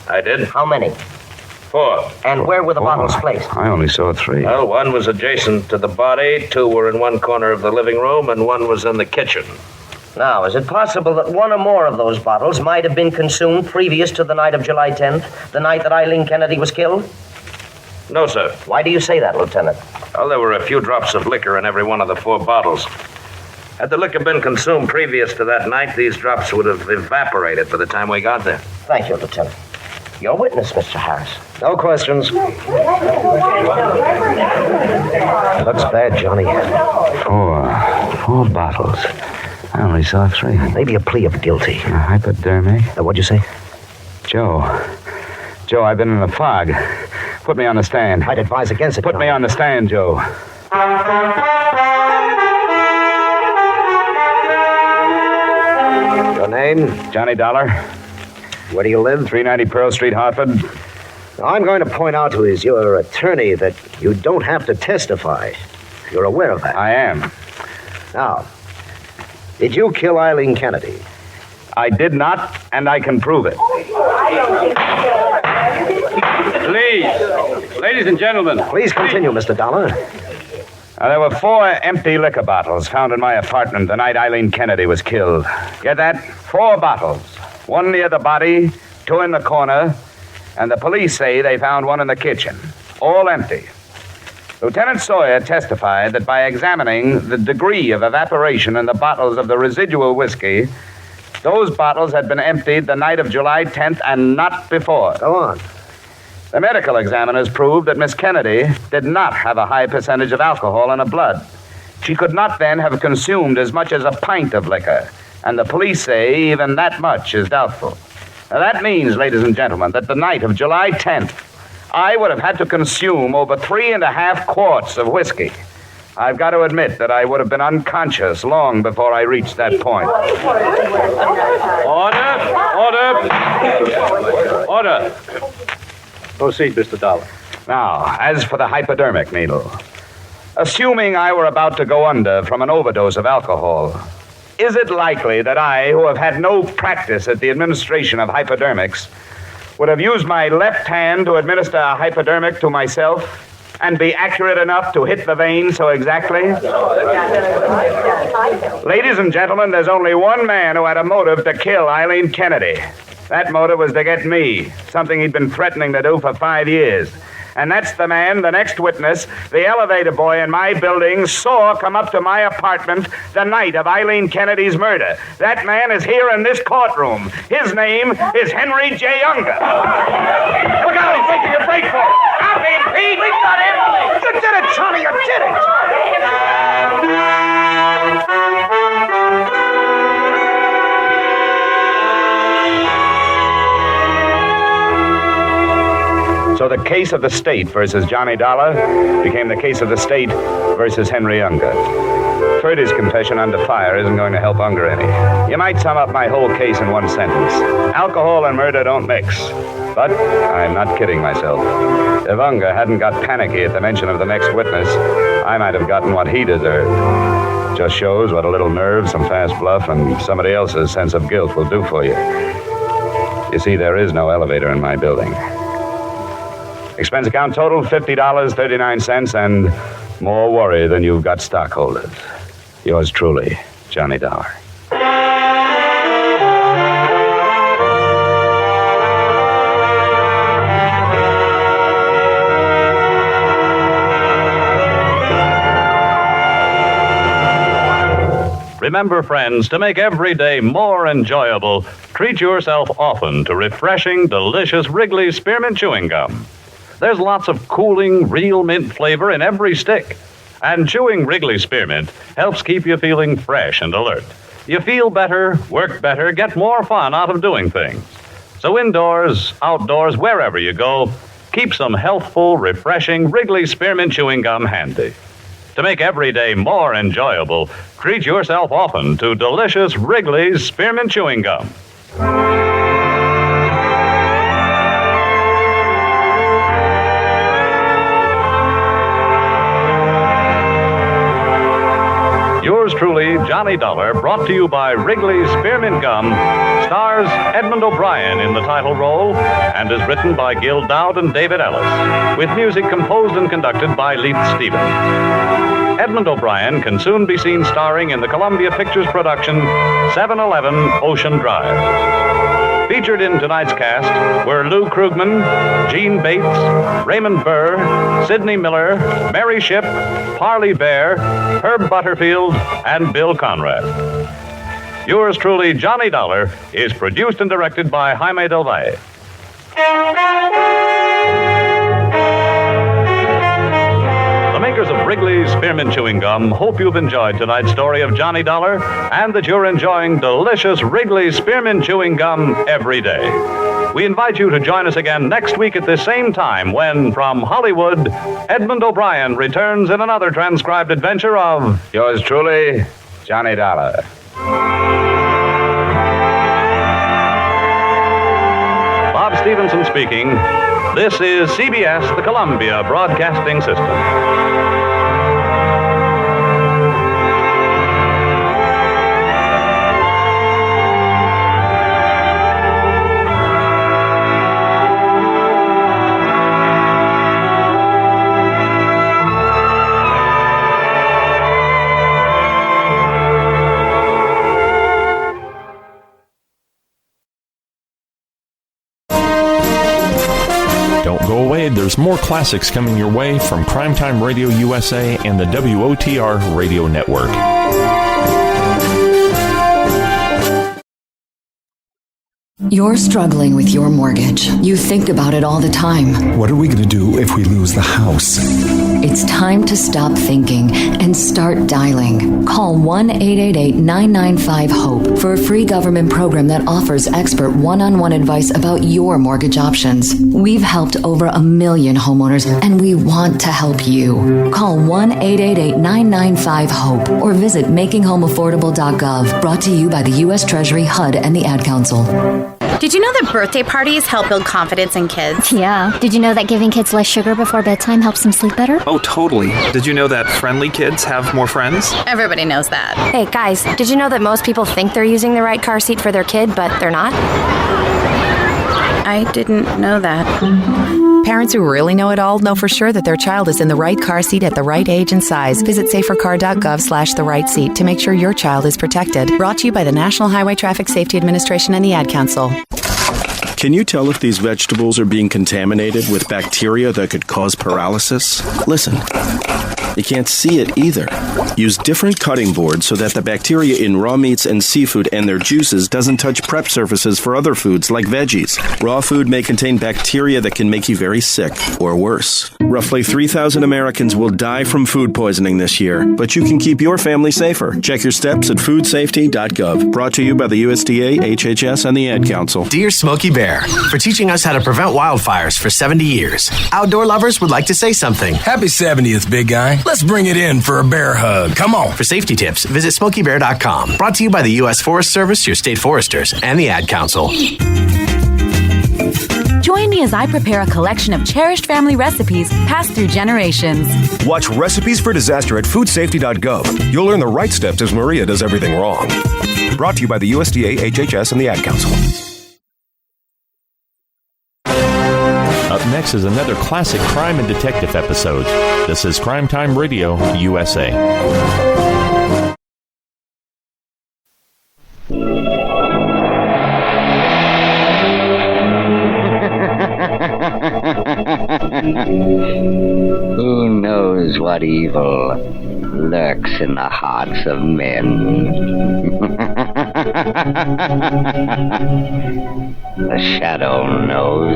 I did. How many? 4. And where were the bottles placed? I only saw 3. Well, one was adjacent to the body, 2 were in one corner of the living room, and 1 was in the kitchen. Now, is it possible that one or more of those bottles might have been consumed previous to the night of July 10th, the night that Eileen Kennedy was killed? No, sir. Why do you say that, Lieutenant? Well, there were a few drops of liquor in every one of the 4 bottles. Had the liquor been consumed previous to that night, these drops would have evaporated by the time we got there. Thank you, Lieutenant. Your witness, Mr. Harris. No questions. Looks bad, Johnny. 4 bottles. I only saw 3. Maybe a plea of guilty. A hypodermic? What'd you say? Joe, I've been in a fog. Put me on the stand. I'd advise against it. Put me on the stand, Joe. Your name? Johnny Dollar. Where do you live? 390 Pearl Street, Hartford. Now, I'm going to point out to your attorney that you don't have to testify. You're aware of that. I am. Now, did you kill Eileen Kennedy? I did not, and I can prove it. Please. Ladies and gentlemen. Please continue, Mr. Dollar. Now, there were 4 empty liquor bottles found in my apartment the night Eileen Kennedy was killed. Get that? 4 bottles. 1 near the body, 2 in the corner, and the police say they found 1 in the kitchen. All empty. Lieutenant Sawyer testified that by examining the degree of evaporation in the bottles of the residual whiskey, those bottles had been emptied the night of July 10th and not before. Go on. The medical examiners proved that Miss Kennedy did not have a high percentage of alcohol in her blood. She could not then have consumed as much as a pint of liquor, and the police say even that much is doubtful. Now, that means, ladies and gentlemen, that the night of July 10th, I would have had to consume over 3.5 quarts of whiskey. I've got to admit that I would have been unconscious long before I reached that point. Order. Proceed, Mr. Dollar. Now, as for the hypodermic needle, assuming I were about to go under from an overdose of alcohol, is it likely that I, who have had no practice at the administration of hypodermics, would have used my left hand to administer a hypodermic to myself and be accurate enough to hit the vein so exactly? Ladies and gentlemen, there's only one man who had a motive to kill Eileen Kennedy. That motive was to get me, something he'd been threatening to do for 5 years. And that's the man, the next witness, the elevator boy in my building, saw come up to my apartment the night of Eileen Kennedy's murder. That man is here in this courtroom. His name is Henry J. Unger. Look out, he's making a break for it. Out, Pete! We got him! You did it, Johnny, you did it! So the case of the state versus Johnny Dollar became the case of the state versus Henry Unger. Ferdy's confession under fire isn't going to help Unger any. You might sum up my whole case in one sentence. Alcohol and murder don't mix. But I'm not kidding myself. If Unger hadn't got panicky at the mention of the next witness, I might have gotten what he deserved. Just shows what a little nerve, some fast bluff, and somebody else's sense of guilt will do for you. You see, there is no elevator in my building. Expense account total, $50.39, and more worry than you've got stockholders. Yours truly, Johnny Dollar. Remember, friends, to make every day more enjoyable, treat yourself often to refreshing, delicious Wrigley's Spearmint Chewing Gum. There's lots of cooling, real mint flavor in every stick. And chewing Wrigley Spearmint helps keep you feeling fresh and alert. You feel better, work better, get more fun out of doing things. So indoors, outdoors, wherever you go, keep some healthful, refreshing Wrigley Spearmint chewing gum handy. To make every day more enjoyable, treat yourself often to delicious Wrigley's Spearmint chewing gum. Yours truly, Johnny Dollar, brought to you by Wrigley's Spearmint Gum, stars Edmund O'Brien in the title role and is written by Gil Dowd and David Ellis, with music composed and conducted by Leith Stevens. Edmund O'Brien can soon be seen starring in the Columbia Pictures production 711 Ocean Drive. Featured in tonight's cast were Lou Krugman, Gene Bates, Raymond Burr, Sidney Miller, Mary Shipp, Parley Bear, Herb Butterfield, and Bill Conrad. Yours truly, Johnny Dollar, is produced and directed by Jaime Del Valle. The makers of Wrigley's Spearmint Chewing Gum hope you've enjoyed tonight's story of Johnny Dollar and that you're enjoying delicious Wrigley's Spearmint Chewing Gum every day. We invite you to join us again next week at this same time when, from Hollywood, Edmund O'Brien returns in another transcribed adventure of Yours truly, Johnny Dollar. Bob Stevenson speaking. This is CBS, the Columbia Broadcasting System. There's more classics coming your way from Primetime Radio USA and the WOTR Radio Network. You're struggling with your mortgage. You think about it all the time. What are we going to do if we lose the house? It's time to stop thinking and start dialing. Call 1-888-995-HOPE for a free government program that offers expert one-on-one advice about your mortgage options. We've helped over 1 million homeowners, and we want to help you. Call 1-888-995-HOPE or visit makinghomeaffordable.gov. Brought to you by the U.S. Treasury, HUD, and the Ad Council. Did you know that birthday parties help build confidence in kids? Yeah. Did you know that giving kids less sugar before bedtime helps them sleep better? Oh, totally. Did you know that friendly kids have more friends? Everybody knows that. Hey, guys, did you know that most people think they're using the right car seat for their kid, but they're not? I didn't know that. Parents who really know it all know for sure that their child is in the right car seat at the right age and size. Visit safercar.gov/the-right-seat to make sure your child is protected. Brought to you by the National Highway Traffic Safety Administration and the Ad Council. Can you tell if these vegetables are being contaminated with bacteria that could cause paralysis? Listen. You can't see it either. Use different cutting boards so that the bacteria in raw meats and seafood and their juices doesn't touch prep surfaces for other foods like veggies. Raw food may contain bacteria that can make you very sick or worse. Roughly 3,000 Americans will die from food poisoning this year, but you can keep your family safer. Check your steps at foodsafety.gov. Brought to you by the USDA, HHS, and the Ad Council. Dear Smokey Bear, for teaching us how to prevent wildfires for 70 years, outdoor lovers would like to say something. Happy 70th, big guy. Let's bring it in for a bear hug. Come on. For safety tips, visit SmokeyBear.com. Brought to you by the U.S. Forest Service, your state foresters, and the Ad Council. Join me as I prepare a collection of cherished family recipes passed through generations. Watch Recipes for Disaster at foodsafety.gov. You'll learn the right steps as Maria does everything wrong. Brought to you by the USDA, HHS, and the Ad Council. Up next is another classic crime and detective episode. This is Crime Time Radio USA. Who knows what evil lurks in the hearts of men? The shadow knows.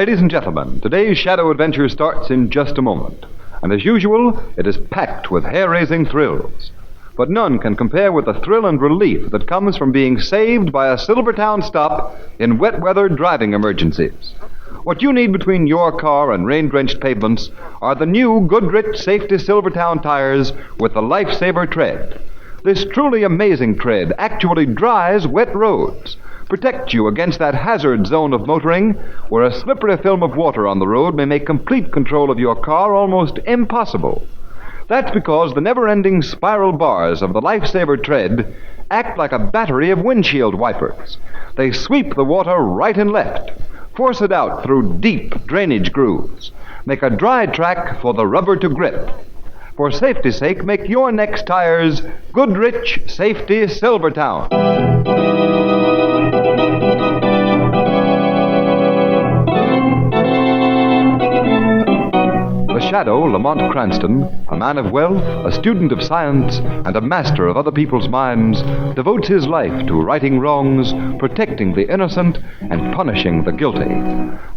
Ladies and gentlemen, today's Shadow Adventure starts in just a moment. And as usual, it is packed with hair-raising thrills. But none can compare with the thrill and relief that comes from being saved by a Silvertown stop in wet weather driving emergencies. What you need between your car and rain-drenched pavements are the new Goodrich Safety Silvertown tires with the Lifesaver tread. This truly amazing tread actually dries wet roads, protects you against that hazard zone of motoring where a slippery film of water on the road may make complete control of your car almost impossible. That's because the never-ending spiral bars of the Lifesaver tread act like a battery of windshield wipers. They sweep the water right and left, force it out through deep drainage grooves, make a dry track for the rubber to grip. For safety's sake, make your next tires Goodrich Safety Silvertown. The Shadow, Lamont Cranston, a man of wealth, a student of science, and a master of other people's minds, devotes his life to righting wrongs, protecting the innocent, and punishing the guilty.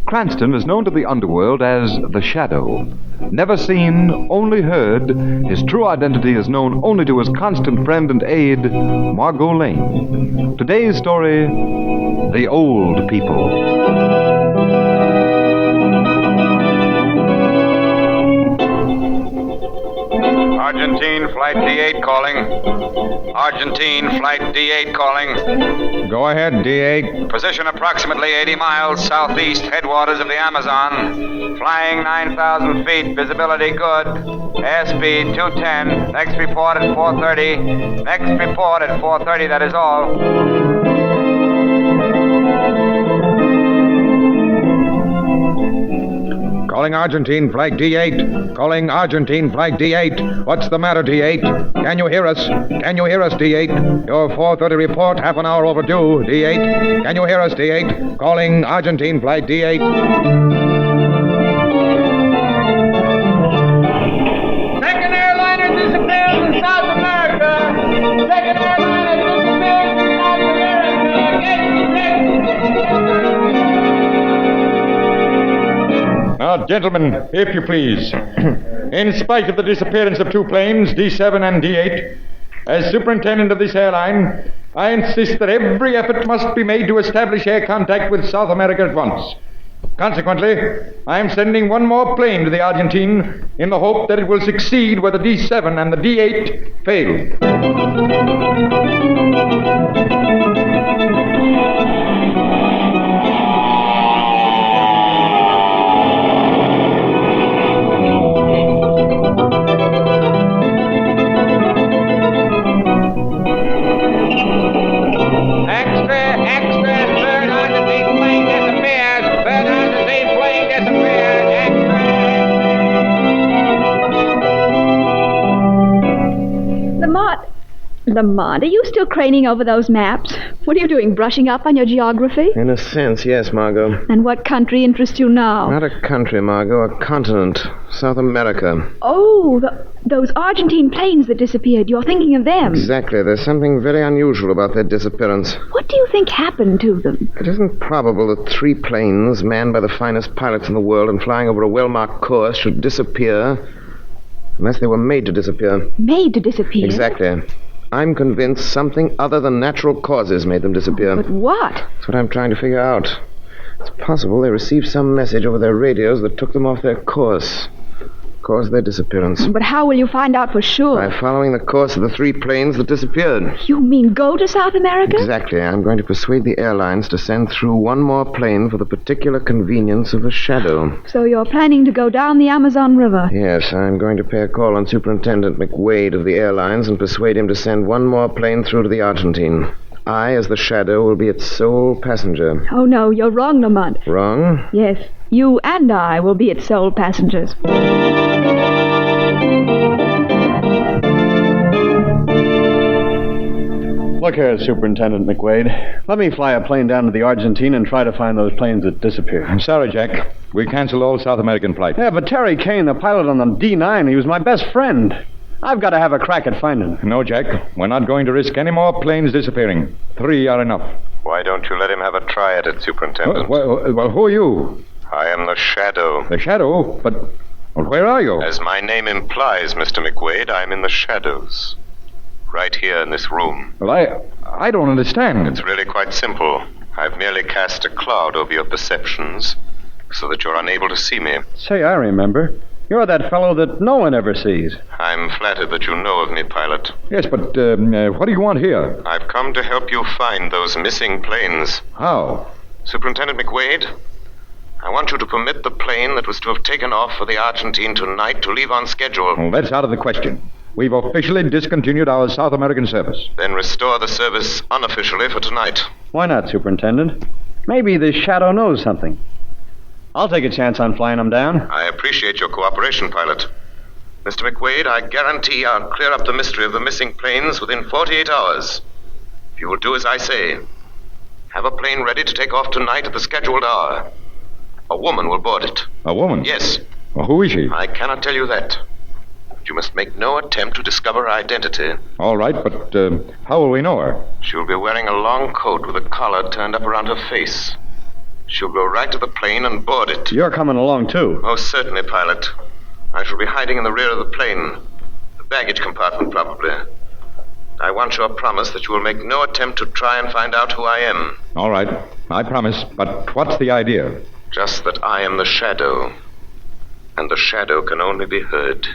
Cranston is known to the underworld as the Shadow. Never seen, only heard, his true identity is known only to his constant friend and aide, Margot Lane. Today's story, The Old People. Argentine, Flight D8 calling. Argentine, Flight D8 calling. Go ahead, D8. Position approximately 80 miles southeast headwaters of the Amazon. Flying 9,000 feet, visibility good. Airspeed 210. Next report at 4:30. Next report at 4:30, that is all. Calling Argentine, Flight D8. Calling Argentine, Flight D8. What's the matter, D8? Can you hear us? Can you hear us, D8? Your 4:30 report, half an hour overdue, D8. Can you hear us, D8? Calling Argentine, Flight D8. Second airliner disappears in South America. Second airliner disappears in South America. Get Now, gentlemen, if you please, in spite of the disappearance of two planes, D7 and D8, as superintendent of this airline, I insist that every effort must be made to establish air contact with South America at once. Consequently, I am sending one more plane to the Argentine in the hope that it will succeed where the D7 and the D8 failed. Lamont, are you still craning over those maps? What are you doing, brushing up on your geography? In a sense, yes, Margot. And what country interests you now? Not a country, Margot, a continent. South America. Oh, those Argentine planes that disappeared. You're thinking of them. Exactly. There's something very unusual about their disappearance. What do you think happened to them? It isn't probable that three planes, manned by the finest pilots in the world and flying over a well-marked course, should disappear unless they were made to disappear. Made to disappear? Exactly. I'm convinced something other than natural causes made them disappear. But what? That's what I'm trying to figure out. It's possible they received some message over their radios that took them off their course. Caused their disappearance. But how will you find out for sure? By following the course of the three planes that disappeared. You mean go to South America? Exactly. I'm going to persuade the airlines to send through one more plane for the particular convenience of the Shadow. So you're planning to go down the Amazon River? Yes, I'm going to pay a call on Superintendent McWade of the airlines and persuade him to send one more plane through to the Argentine. I, as the Shadow, will be its sole passenger. Oh, no, you're wrong, Lamont. Wrong? Yes, you and I will be its sole passengers. Look here, Superintendent McWade. Let me fly a plane down to the Argentine and try to find those planes that disappeared. I'm sorry, Jack. We canceled all South American flights. Yeah, but Terry Kane, the pilot on the D9, he was my best friend. I've got to have a crack at finding him. No, Jack. We're not going to risk any more planes disappearing. 3 are enough. Why don't you let him have a try at it, Superintendent? Well, who are you? I am the Shadow. The Shadow? But where are you? As my name implies, Mr. McWade, I'm in the shadows. Right here in this room. Well, I don't understand. It's really quite simple. I've merely cast a cloud over your perceptions so that you're unable to see me. Say, I remember. You're that fellow that no one ever sees. I'm flattered that you know of me, pilot. Yes, but what do you want here? I've come to help you find those missing planes. How? Superintendent McWade, I want you to permit the plane that was to have taken off for the Argentine tonight to leave on schedule. Well, that's out of the question. We've officially discontinued our South American service. Then restore the service unofficially for tonight. Why not, Superintendent? Maybe the Shadow knows something. I'll take a chance on flying them down. I appreciate your cooperation, pilot. Mr. McWade, I guarantee I'll clear up the mystery of the missing planes within 48 hours. If you will do as I say, have a plane ready to take off tonight at the scheduled hour. A woman will board it. A woman? Yes. Well, who is she? I cannot tell you that. But you must make no attempt to discover her identity. All right, but how will we know her? She'll be wearing a long coat with a collar turned up around her face. She'll go right to the plane and board it. You're coming along, too. Most certainly, pilot. I shall be hiding in the rear of the plane. The baggage compartment, probably. I want your promise that you will make no attempt to try and find out who I am. All right, I promise. But what's the idea? Just that I am the Shadow. And the Shadow can only be heard,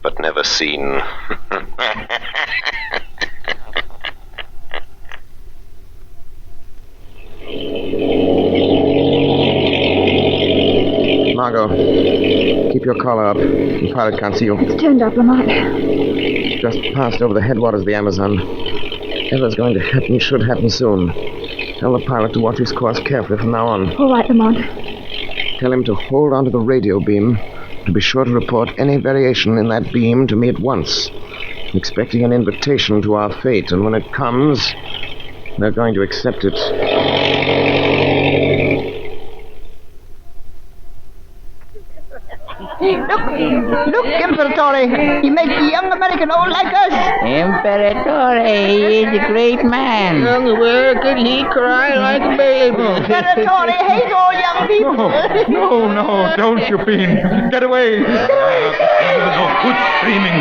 but never seen. Margot, keep your collar up. The pilot can't see you. It's turned up, Lamont. Just passed over the headwaters of the Amazon. Whatever's going to happen should happen soon. Tell the pilot to watch his course carefully from now on. All right, Lamont. Tell him to hold onto the radio beam, to be sure to report any variation in that beam to me at once. I'm expecting an invitation to our fate, and when it comes, we're going to accept it. Look, Imperatore. He makes the young American old like us. Imperatore, he is a great man. Where could he cry like a baby? Imperatore hates all young people. No, don't you, Bean. Get away. No good screaming.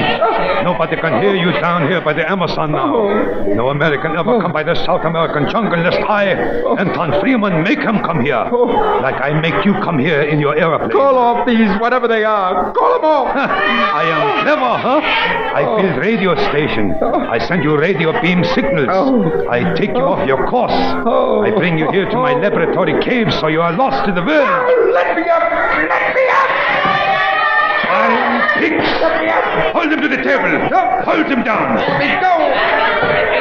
Nobody can hear you down here by the Amazon now. No American ever come by the South American jungle lest I, Anton Freeman, make him come here. Like I make you come here in your airplane. Call off these, whatever they are. Call them off. I am clever, huh? I build radio station. I send you radio beam signals. I take you off your course. I bring you here to my laboratory cave so you are lost in the world. Let me up! Let me up! Fine pigs! Hold him to the table. Hold him down. Let me go!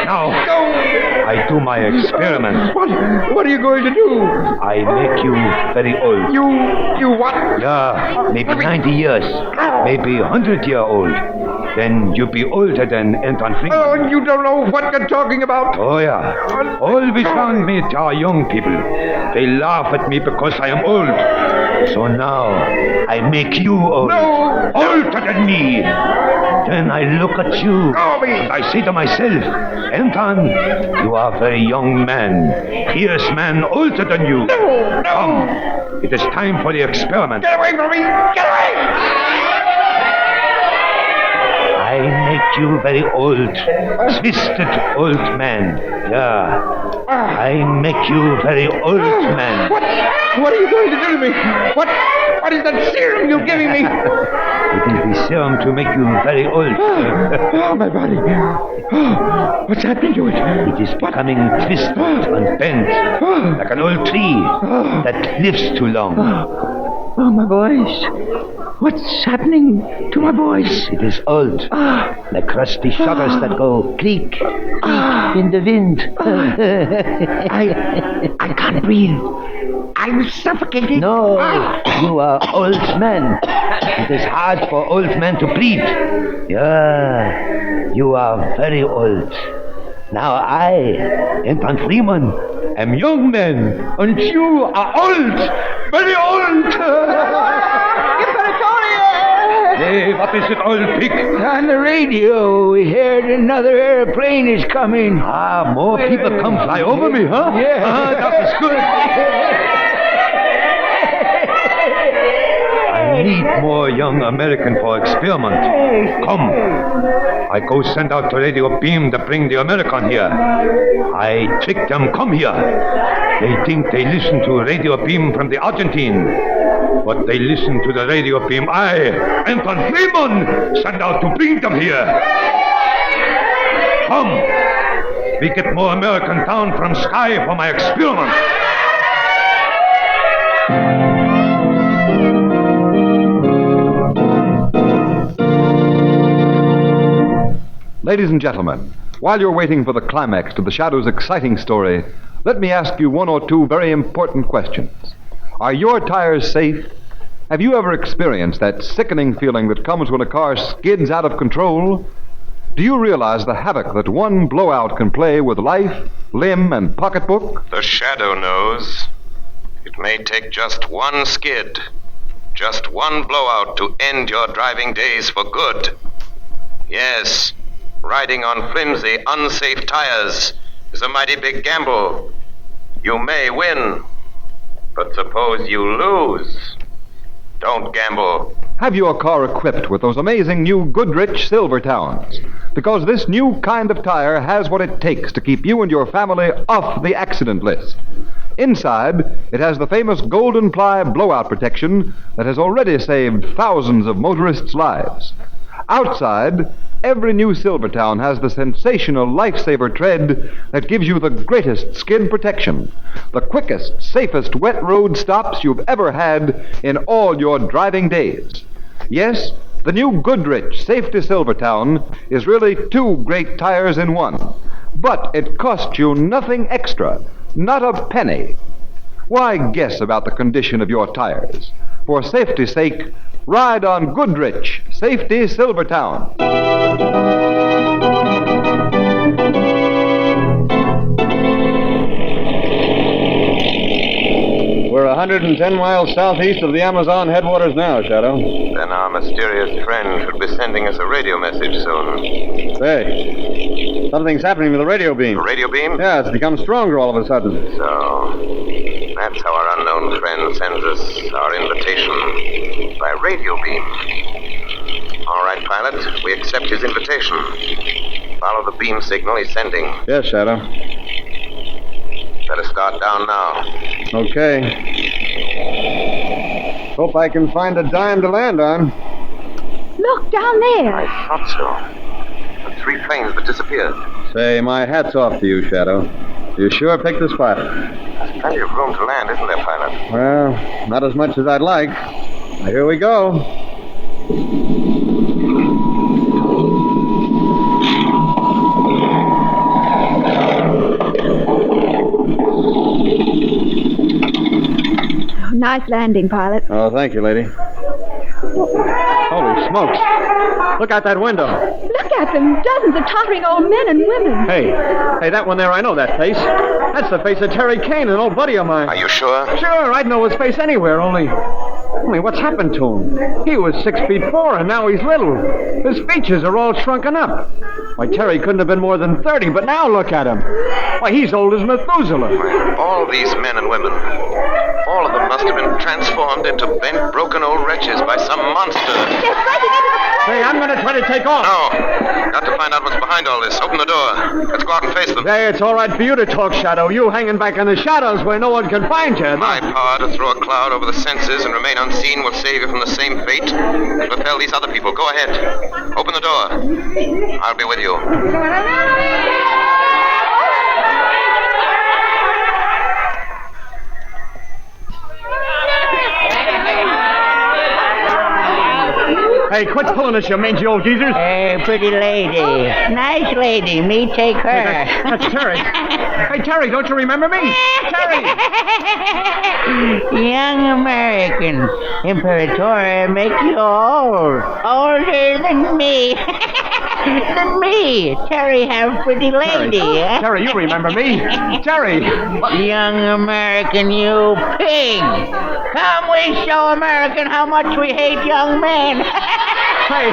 Now, I do my experiment. What are you going to do? I make you very old. You what? Yeah, maybe 90 years. Maybe 100-year-old. Then you'll be older than Anton Freeman. Oh, you don't know what you're talking about. Oh, yeah. Always around me are young people. They laugh at me because I am old. So now, I make you old. No. Older than me. Then I look at you. And I say to myself, Anton, you are a very young man. Fierce man older than you. No. Come. It is time for the experiment. Get away from me. Get away. I make you very old, twisted old man. Yeah, I make you very old man. What are you going to do to me? What is that serum you're giving me? It is the serum to make you very old. My body. What's happening to it? It is becoming twisted and bent, like an old tree that lives too long. Oh, my voice. What's happening to my voice? It is old, like rusty shutters that go creak, creak in the wind. I can't breathe. I'm suffocating. No, you are old man. It is hard for old men to breathe. Yeah, you are very old. Now I, Anton Freeman, am young man, and you are old, very old. Hey, what is it, old pig? On the radio, we heard another airplane is coming. More people come fly over me, huh? Yeah. That is good. need more young American for experiment. Come. I go send out the radio beam to bring the American here. I trick them come here. They think they listen to radio beam from the Argentine. But they listen to the radio beam I, Anton Freeman, send out to bring them here. Come. We get more American down from sky for my experiment. Ladies and gentlemen, while you're waiting for the climax to the Shadow's exciting story, let me ask you one or two very important questions. Are your tires safe? Have you ever experienced that sickening feeling that comes when a car skids out of control? Do you realize the havoc that one blowout can play with life, limb, and pocketbook? The Shadow knows. It may take just one skid, just one blowout to end your driving days for good. Yes, riding on flimsy, unsafe tires is a mighty big gamble. You may win, but suppose you lose. Don't gamble. Have your car equipped with those amazing new Goodrich Silvertowns? Because this new kind of tire has what it takes to keep you and your family off the accident list. Inside, it has the famous golden ply blowout protection that has already saved thousands of motorists' lives. Outside, every new Silvertown has the sensational lifesaver tread that gives you the greatest skid protection, the quickest, safest wet road stops you've ever had in all your driving days. Yes, the new Goodrich Safety Silvertown is really two great tires in one, but it costs you nothing extra, not a penny. Why guess about the condition of your tires? For safety's sake, ride on Goodrich Safety Silvertown. We're 110 miles southeast of the Amazon headwaters now, Shadow. Then our mysterious friend should be sending us a radio message soon. Say, something's happening to the radio beam. The radio beam? Yeah, it's become stronger all of a sudden. So, that's how our unknown friend sends us our invitation. By radio beam. All right, pilot, we accept his invitation. Follow the beam signal he's sending. Yes, Shadow. Better start down now. Okay. Hope I can find a dime to land on. Look, down there. I thought so. The three planes that disappeared. Say, my hat's off to you, Shadow. You sure picked the spot. There's plenty of room to land, isn't there, pilot? Well, not as much as I'd like. Now, here we go. Nice landing, pilot. Oh, thank you, lady. Holy smokes. Look out that window. Look at them. Dozens of tottering old men and women. Hey, that one there, I know that face. That's the face of Terry Kane, an old buddy of mine. Are you sure? Sure, I'd know his face anywhere, only what's happened to him? He was 6'4", and now he's little. His features are all shrunken up. Why, Terry couldn't have been more than 30, but now look at him. Why, he's old as Methuselah. All these men and women, all of them must have been transformed into bent, broken old wretches by some monster. Hey, I'm going to try to take off. No. Got to find out what's behind all this. Open the door. Let's go out and face them. Hey, it's all right for you to talk, Shadow. You hanging back in the shadows where no one can find you. My power to throw a cloud over the senses and remain unseen will save you from the same fate that befell these other people. Go ahead. Open the door. I'll be with you. Hey, quit pulling us, you mangy old geezers. Hey, pretty lady. Nice lady. Me take her. Hey, that's Terry. Hey, Terry, don't you remember me? Terry! Young American. Imperator make you old. Older than me. Than me. Terry have pretty lady. Terry, you remember me. Terry! Young American, you pig. Come, we show American how much we hate young men. Hey,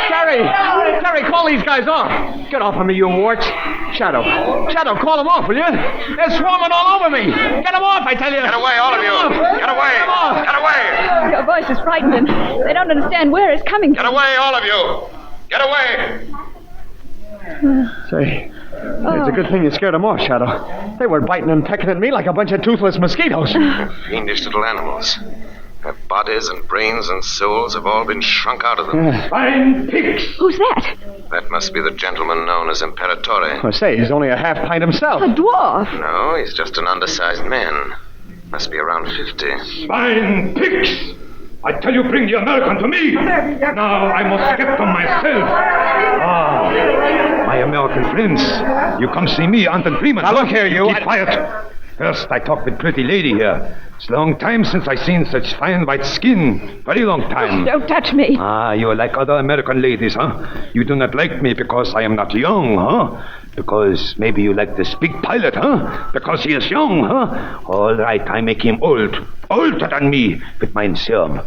Terry! Terry! Terry, call these guys off. Get off of me, you warts. Shadow, call them off, will you? They're swarming all over me. Get them off, I tell you. Get away, all of you. Get away. Get away. Your voice has frightened them. They don't understand where it's coming from. Get away, all of you. Get away. Say, it's a good thing you scared them off, Shadow. They were biting and pecking at me like a bunch of toothless mosquitoes. Fiendish little animals. Their bodies and brains and souls have all been shrunk out of them. Fine pigs! Who's that? That must be the gentleman known as Imperatore. I say, he's only a half pint himself. A dwarf. No, he's just an undersized man. Must be around 50. Fine pigs! I tell you, bring the American to me. Now I must get them myself. Ah, my American friends. You come see me, Anton Freeman. Now look here, you. Keep quiet. First, I talk with pretty lady here. It's a long time since I seen such fine white skin. Very long time. Don't touch me. Ah, you are like other American ladies, huh? You do not like me because I am not young, huh? Because maybe you like this big pilot, huh? Because he is young, huh? All right, I make him old. Older than me with my serum.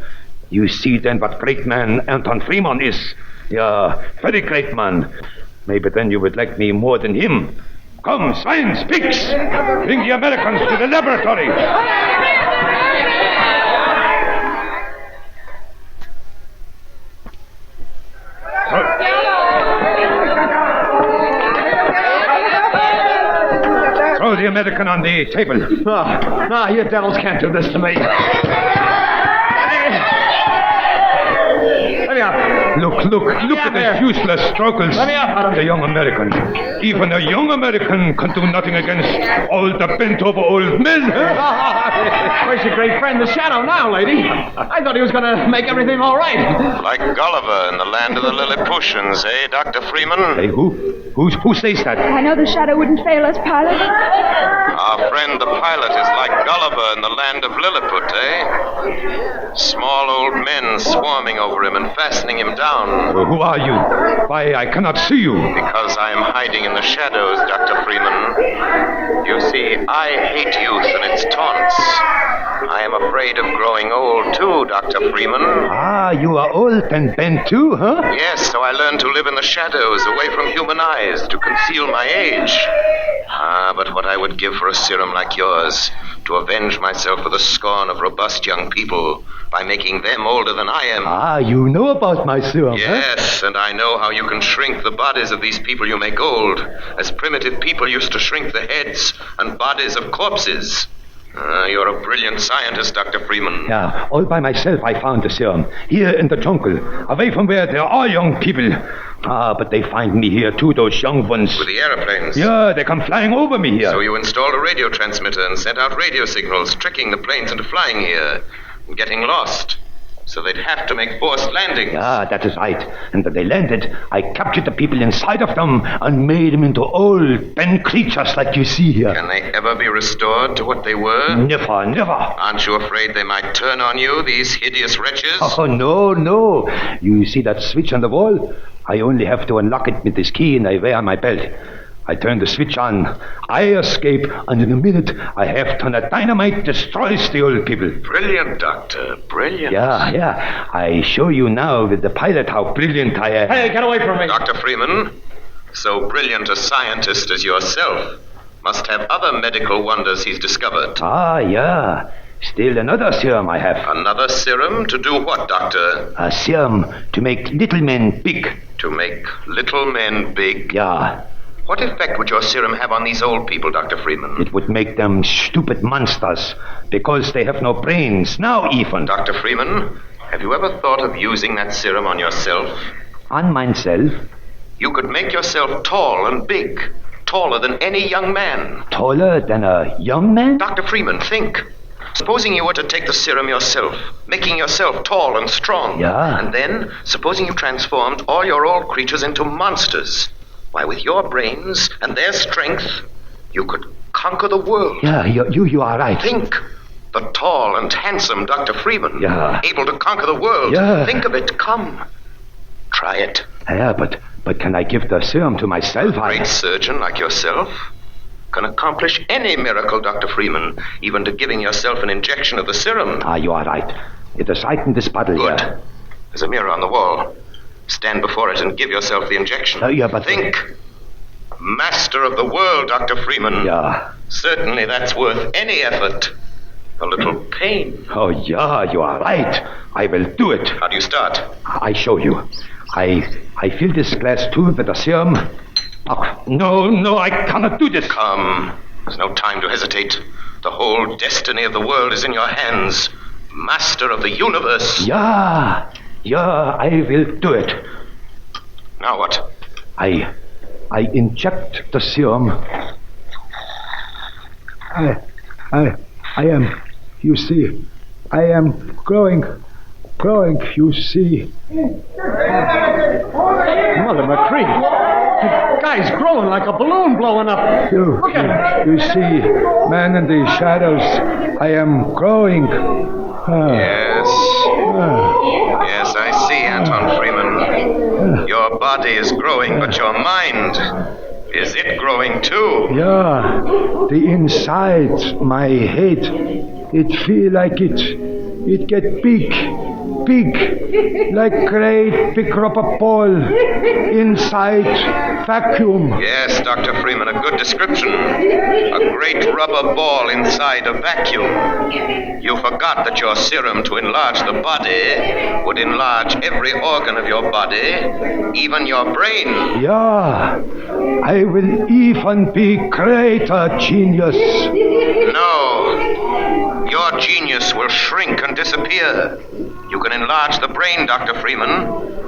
You see then what great man Anton Freeman is. Yeah, very great man. Maybe then you would like me more than him. Come, swines, pigs! Bring the Americans to the laboratory! Throw the American on the table. No, you devils can't do this to me. Let me up. Look at the useless struggles Let me up, Adam. of the young American. Even a young American can do nothing against all the bent-over old men. Where's your great friend, the Shadow, now, lady? I thought he was going to make everything all right. Like Gulliver in the land of the Lilliputians, eh, Dr. Freeman? Hey, who says that? I know the Shadow wouldn't fail us, pilot. Our friend the pilot is like Gulliver in the land of Lilliput, eh? Small old men swarming over him and fastening him down. Well, who are you? Why, I cannot see you. Because I am hiding in the shadows, Dr. Freeman. You see, I hate youth and its taunts. I am afraid of growing old, too, Dr. Freeman. Ah, you are old and bent, too, huh? Yes, so I learned to live in the shadows, away from human eyes, to conceal my age. Ah, but what I would give for a serum like yours, to avenge myself for the scorn of robust young people by making them older than I am. Ah, you know about my serum, Yes, and I know how you can shrink the bodies of these people you make old, as primitive people used to shrink the heads and bodies of corpses. You're a brilliant scientist, Dr. Freeman. Yeah, all by myself I found the serum. Here in the jungle, away from where there are young people. Ah, but they find me here too, those young ones. With the aeroplanes? Yeah, they come flying over me here. So you installed a radio transmitter and sent out radio signals, tricking the planes into flying here and getting lost. So they'd have to make forced landings. Yeah, that is right. And when they landed, I captured the people inside of them and made them into old, bent creatures like you see here. Can they ever be restored to what they were? Never, never. Aren't you afraid they might turn on you, these hideous wretches? Oh, no. You see that switch on the wall? I only have to unlock it with this key and I wear on my belt. I turn the switch on, I escape, and in a minute I have ton of dynamite destroys the old people. Brilliant, Doctor, brilliant. Yeah. I show you now with the pilot how brilliant I am. Hey, get away from me. Dr. Freeman, so brilliant a scientist as yourself must have other medical wonders he's discovered. Ah, yeah. Still another serum I have. Another serum? To do what, Doctor? A serum to make little men big. To make little men big? Yeah. What effect would your serum have on these old people, Dr. Freeman? It would make them stupid monsters, because they have no brains, now even. Dr. Freeman, have you ever thought of using that serum on yourself? On myself? You could make yourself tall and big, taller than any young man. Taller than a young man? Dr. Freeman, think. Supposing you were to take the serum yourself, making yourself tall and strong. Yeah. And then, supposing you transformed all your old creatures into monsters. Why, with your brains and their strength, you could conquer the world. Yeah, you are right. Think. The tall and handsome Dr. Freeman. Yeah. Able to conquer the world. Yeah. Think of it. Come. Try it. Yeah, but can I give the serum to myself? A great surgeon like yourself can accomplish any miracle, Dr. Freeman, even to giving yourself an injection of the serum. Ah, you are right. It is right in this bottle Good. here. There's a mirror on the wall. Stand before it and give yourself the injection. Yeah, but... Think. Master of the world, Dr. Freeman. Yeah. Certainly that's worth any effort. A little pain. Oh, yeah, you are right. I will do it. How do you start? I show you. I fill this glass tube with the serum. Oh, no, I cannot do this. Come. There's no time to hesitate. The whole destiny of the world is in your hands. Master of the universe. Yeah, I will do it. Now what? I inject the serum. I am, you see, I am growing, you see. Mother McCree, the guy's growing like a balloon blowing up. Look at him. You see, man in the shadows, I am growing. Yes, I see, Anton Freeman. Your body is growing, but your mind, is it growing too? Yeah, the inside, my head, it feel like it get big, like great big rubber ball inside vacuum. Yes, Dr. Freeman, a good description. A great rubber ball inside a vacuum. You forgot that your serum to enlarge the body would enlarge every organ of your body, even your brain. Yeah, I will even be greater genius. No, your genius will shrink and disappear. You can enlarge the brain, Dr. Freeman,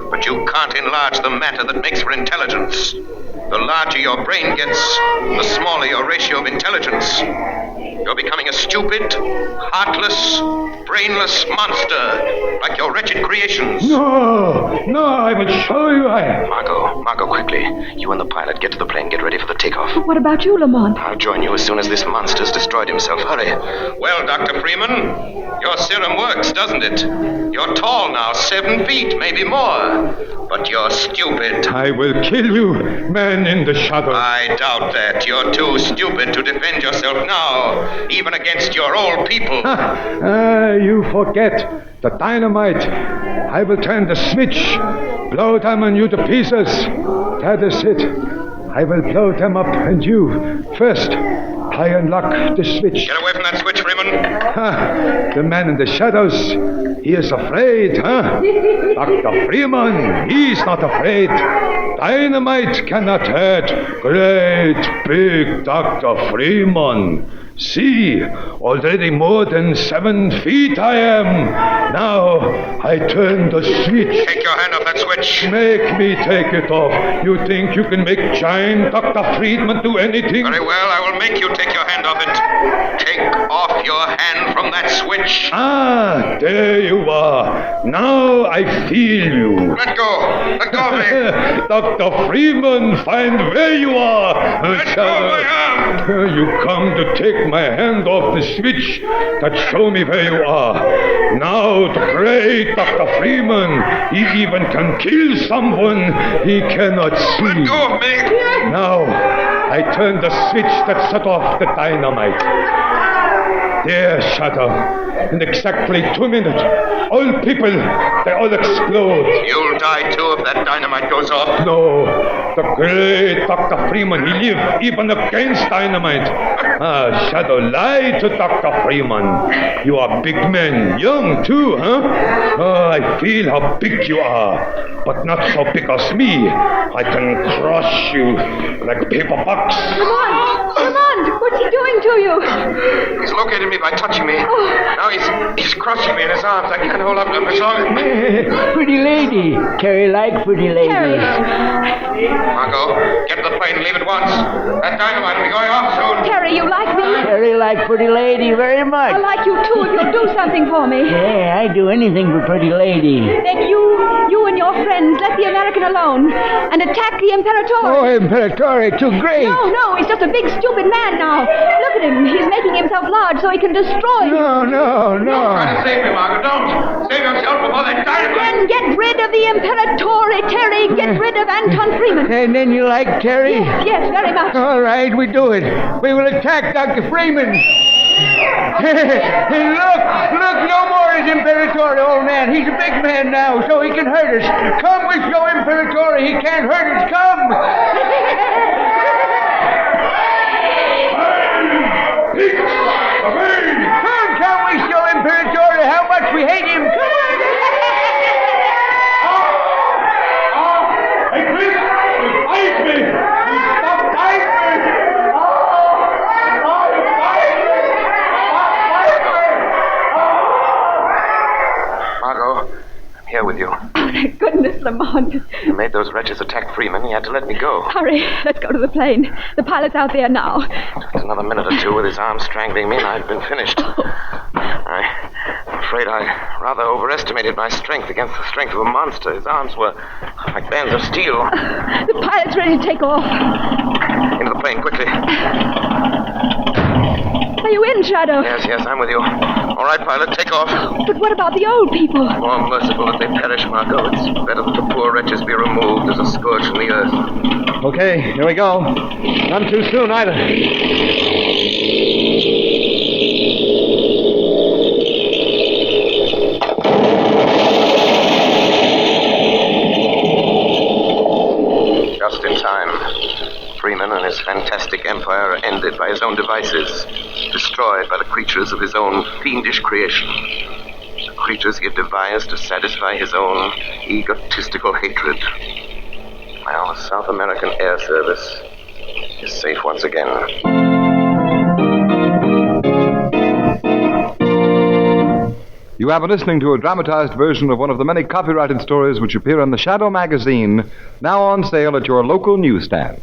but you can't enlarge the matter that makes for intelligence. The larger your brain gets, the smaller your ratio of intelligence. You're becoming a stupid, heartless, brainless monster, like your wretched creations. No, I will show you. Margot, quickly. You and the pilot get to the plane, get ready for the takeoff. What about you, Lamont? I'll join you as soon as this monster's destroyed himself. Hurry. Well, Dr. Freeman, your serum works, doesn't it? You're tall now, 7 feet, maybe more. But you're stupid. I will kill you, man in the shadow. I doubt that. You're too stupid to defend yourself now, even against your old people. You forget the dynamite. I will turn the switch, blow them on you to pieces. That is it. I will blow them up, and you first. I unlock the switch. Get away from that switch, Freeman. The man in the shadows, he is afraid, huh? Dr. Freeman, he's not afraid. Dynamite cannot hurt great big Dr. Freeman. See, already more than 7 feet I am. Now, I turn the switch. Take your hand off that switch. Make me take it off. You think you can make giant Dr. Friedman do anything? Very well, I will make you take your hand off it. Take off your hand from that switch. Ah, there you are. Now I feel you. Let go. Let go of me. Dr. Freeman, find where you are. Let go of my arm. You come to take my hand off the switch that show me where you are. Now the great Dr. Freeman, he even can kill someone he cannot see. Let go of me. Now I turn the switch that set off the dynamite. There, Shadow. In exactly 2 minutes, all people, they all explode. You'll die too if that dynamite goes off. No, the great Dr. Freeman, he lived even against dynamite. Shadow, lie to Dr. Freeman. You are big man, young too, huh? I feel how big you are, but not so big as me. I can crush you like paper box. Lamont, what's he doing to you? He's located me by touching me. Now he's crushing me in his arms. I can't hold up to him much longer. Pretty lady. Terry like pretty lady. Terry. Margot, get to the plane and leave at once. That dynamite will be going off soon. Terry, you like me? Terry like pretty lady very much. I like you too if you'll do something for me. Yeah, I do anything for pretty lady. Then you and your friends let the American alone and attack the Imperator. Oh, Imperator, too great. No, he's just a big stupid man now. Look at him. He's making himself large so he can destroy you. No. Try to save me, Margaret. Don't. Save yourself before they dynamite. Then get rid of the Imperatore, Terry. Get rid of Anton Freeman. And then you like Terry? Yes, very much. All right, we do it. We will attack Dr. Freeman. Look, no more is Imperator, old man. He's a big man now, so he can hurt us. Come, we show him worry, he can't hurt us. Come! Come, we show Imperatore how much we hate him. Come on! Hey, Chris! Bite me! Stop biting me! Margot, I'm here with you. Oh, thank goodness, Lamont. You made those wretches attack Freeman. You had to let me go. Hurry, let's go to the plane. The pilot's out there now. Just another minute or two with his arm strangling me, and I'd been finished. I'm afraid I rather overestimated my strength against the strength of a monster. His arms were like bands of steel. The pilot's ready to take off. Into the plane, quickly. Are you in, Shadow? Yes, I'm with you. All right, pilot, take off. But what about the old people? More merciful that they perish, Margot. It's better that the poor wretches be removed as a scourge from the earth. Okay, here we go. None too soon, either. Just in time. Freeman and his fantastic empire are ended by his own devices, destroyed by the creatures of his own fiendish creation. The creatures he had devised to satisfy his own egotistical hatred. Well, the South American Air Service is safe once again. You have been listening to a dramatized version of one of the many copyrighted stories which appear in the Shadow magazine, now on sale at your local newsstand.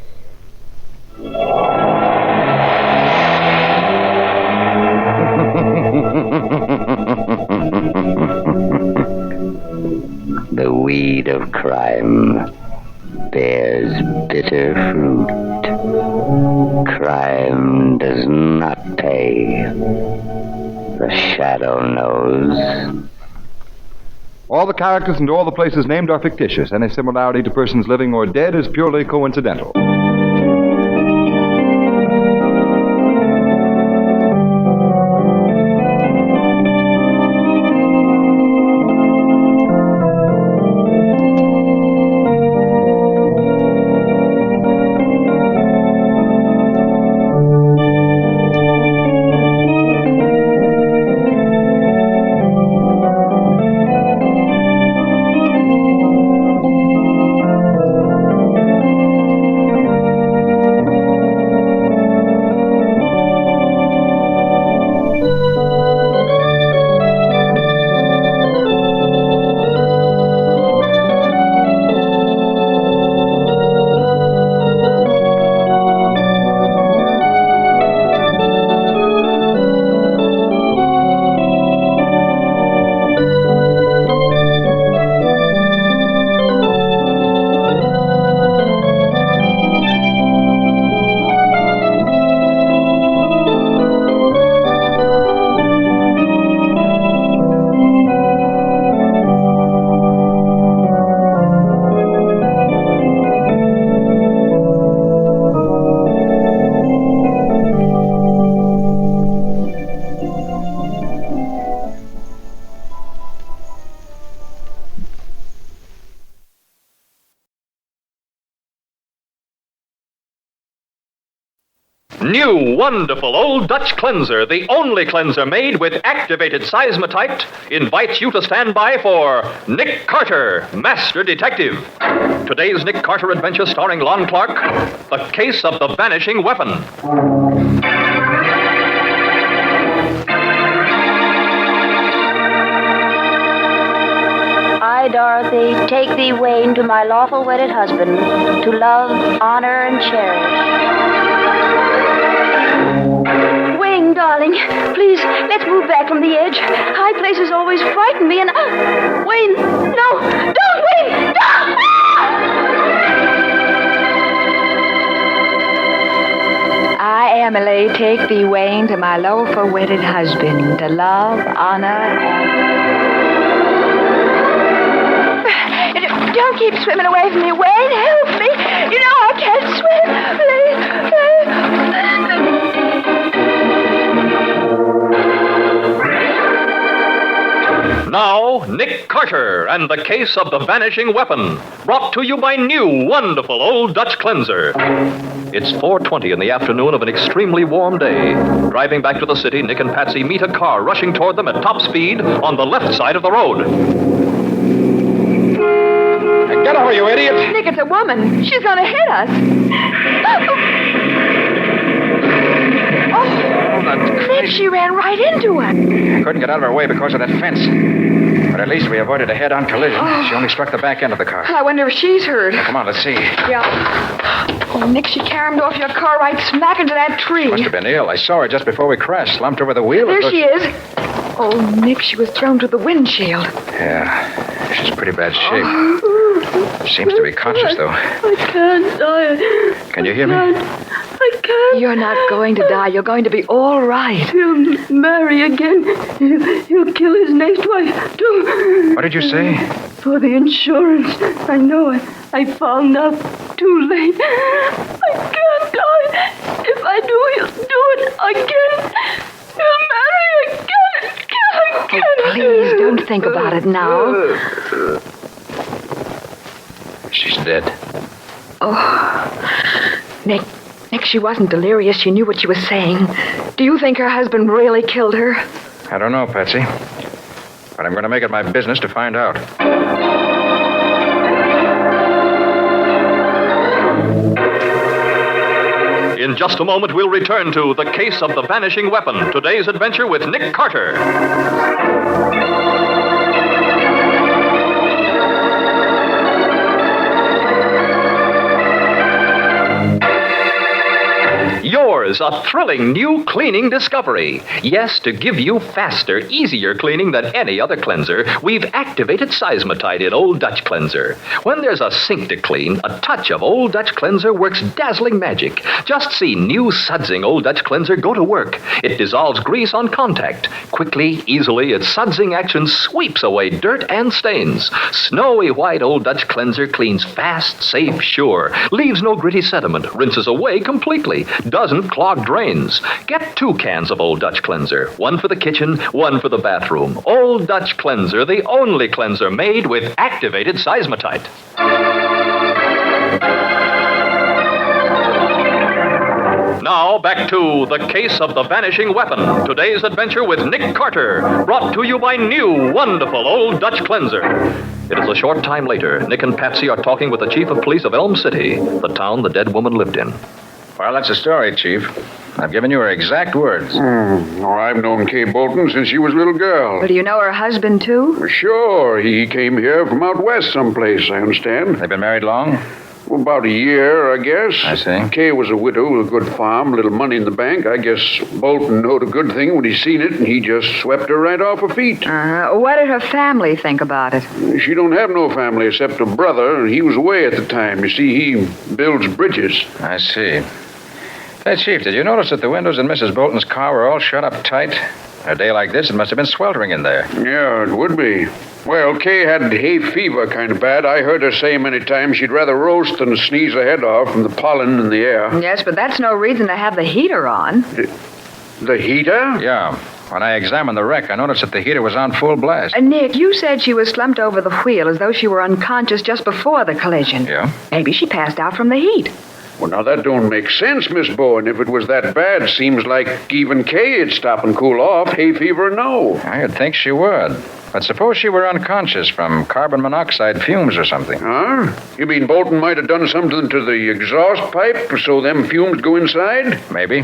The weed of crime bears bitter fruit. Crime does not pay. The Shadow knows. All the characters and all the places named are fictitious. Any similarity to persons living or dead is purely coincidental. New wonderful Old Dutch cleanser, the only cleanser made with activated seismotite, invites you to stand by for Nick Carter, Master Detective. Today's Nick Carter adventure starring Lon Clark, The Case of the Vanishing Weapon. I, Dorothy, take thee, Wayne, to my lawful wedded husband, to love, honor, and cherish. Wayne, darling, please, let's move back from the edge. High places always frighten me, and... Wayne, no! Don't, Wayne! Don't! I, Emily, take thee, Wayne, to my lawful wedded husband, to love, honor, and... Don't keep swimming away from me, Wayne. Help me. You know I can't swim. Please. Now, Nick Carter and the case of the vanishing weapon, brought to you by new, wonderful Old Dutch Cleanser. It's 4:20 in the afternoon of an extremely warm day. Driving back to the city, Nick and Patsy meet a car rushing toward them at top speed on the left side of the road. Get over, you idiot! Nick, it's a woman. She's going to hit us. Nick, she ran right into us. Couldn't get out of her way because of that fence. But at least we avoided a head-on collision. She only struck the back end of the car. I wonder if she's hurt. Now, come on, let's see. Yeah. Oh, Nick, she caromed off your car right smack into that tree. Must have been ill. I saw her just before we crashed, slumped over the wheel. There she is. Oh, Nick, she was thrown to the windshield. Yeah, she's in pretty bad shape. Seems to be conscious, though. I can't die. Can you hear me? I can't. You're not going to die. You're going to be all right. He'll marry again. He'll kill his next wife, too. What did you say? For the insurance. I know it. I found out too late. I can't die. If I do, he'll do it again. He'll marry again. Oh, please, don't think about it now. She's dead. Oh, Nick, she wasn't delirious. She knew what she was saying. Do you think her husband really killed her? I don't know, Patsy. But I'm going to make it my business to find out. In just a moment, we'll return to the case of the vanishing weapon. Today's adventure with Nick Carter. Yours, a thrilling new cleaning discovery. Yes, to give you faster, easier cleaning than any other cleanser, we've activated Seismotite in Old Dutch Cleanser. When there's a sink to clean, a touch of Old Dutch Cleanser works dazzling magic. Just see new sudsing Old Dutch Cleanser go to work. It dissolves grease on contact. Quickly, easily, its sudsing action sweeps away dirt and stains. Snowy white Old Dutch Cleanser cleans fast, safe, sure. Leaves no gritty sediment. Rinses away completely. Doesn't clog drains. Get 2 cans of Old Dutch Cleanser. One for the kitchen, one for the bathroom. Old Dutch Cleanser, the only cleanser made with activated Seismotite. Now, back to the case of the vanishing weapon. Today's adventure with Nick Carter, brought to you by new, wonderful Old Dutch Cleanser. It is a short time later. Nick and Patsy are talking with the chief of police of Elm City, the town the dead woman lived in. Well, that's the story, Chief. I've given you her exact words. I've known Kay Bolton since she was a little girl. Well, do you know her husband, too? Sure. He came here from out west someplace, I understand. They've been married long? Well, about a year, I guess. I see. Kay was a widow with a good farm, a little money in the bank. I guess Bolton knowed a good thing when he seen it, and he just swept her right off her feet. What did her family think about it? She don't have no family except a brother, and he was away at the time. You see, he builds bridges. I see. Hey, Chief, did you notice that the windows in Mrs. Bolton's car were all shut up tight? A day like this, it must have been sweltering in there. Yeah, it would be. Well, Kay had hay fever kind of bad. I heard her say many times she'd rather roast than sneeze her head off from the pollen in the air. Yes, but that's no reason to have the heater on. The heater? Yeah. When I examined the wreck, I noticed that the heater was on full blast. Nick, you said she was slumped over the wheel as though she were unconscious just before the collision. Yeah? Maybe she passed out from the heat. Well, now, that don't make sense, Miss Bowen. If it was that bad, seems like even Kay'd stop and cool off. Hay fever, no. I'd think she would. But suppose she were unconscious from carbon monoxide fumes or something. Huh? You mean Bolton might have done something to the exhaust pipe so them fumes go inside? Maybe.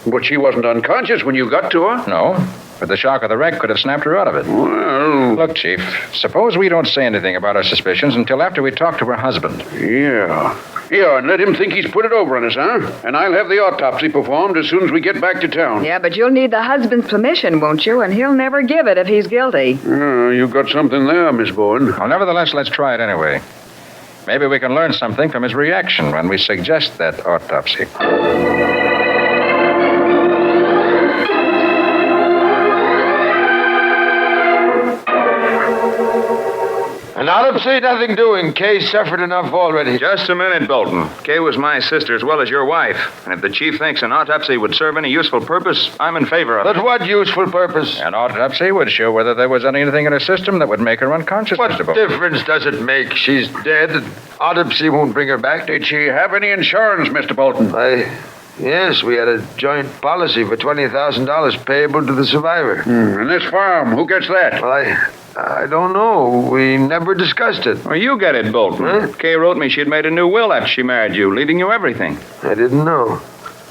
But she wasn't unconscious when you got to her. No. But the shock of the wreck could have snapped her out of it. Well... Look, Chief, suppose we don't say anything about our suspicions until after we talk to her husband. Yeah, and let him think he's put it over on us, huh? And I'll have the autopsy performed as soon as we get back to town. Yeah, but you'll need the husband's permission, won't you? And he'll never give it if he's guilty. You've got something there, Miss Bowen. Well, nevertheless, let's try it anyway. Maybe we can learn something from his reaction when we suggest that autopsy. And An autopsy, nothing doing. Kay suffered enough already. Just a minute, Bolton. Kay was my sister as well as your wife. And if the chief thinks an autopsy would serve any useful purpose, I'm in favor of it. But what useful purpose? An autopsy would show whether there was anything in her system that would make her unconscious, What Mr. Bolton. difference does it make? She's dead. Autopsy won't bring her back. Did she have any insurance, Mr. Bolton? Yes, we had a joint policy for $20,000 payable to the survivor. And this farm, who gets that? Well, I don't know. We never discussed it. Well, you get it, Bolton. Huh? Kay wrote me she'd made a new will after she married you, leaving you everything. I didn't know.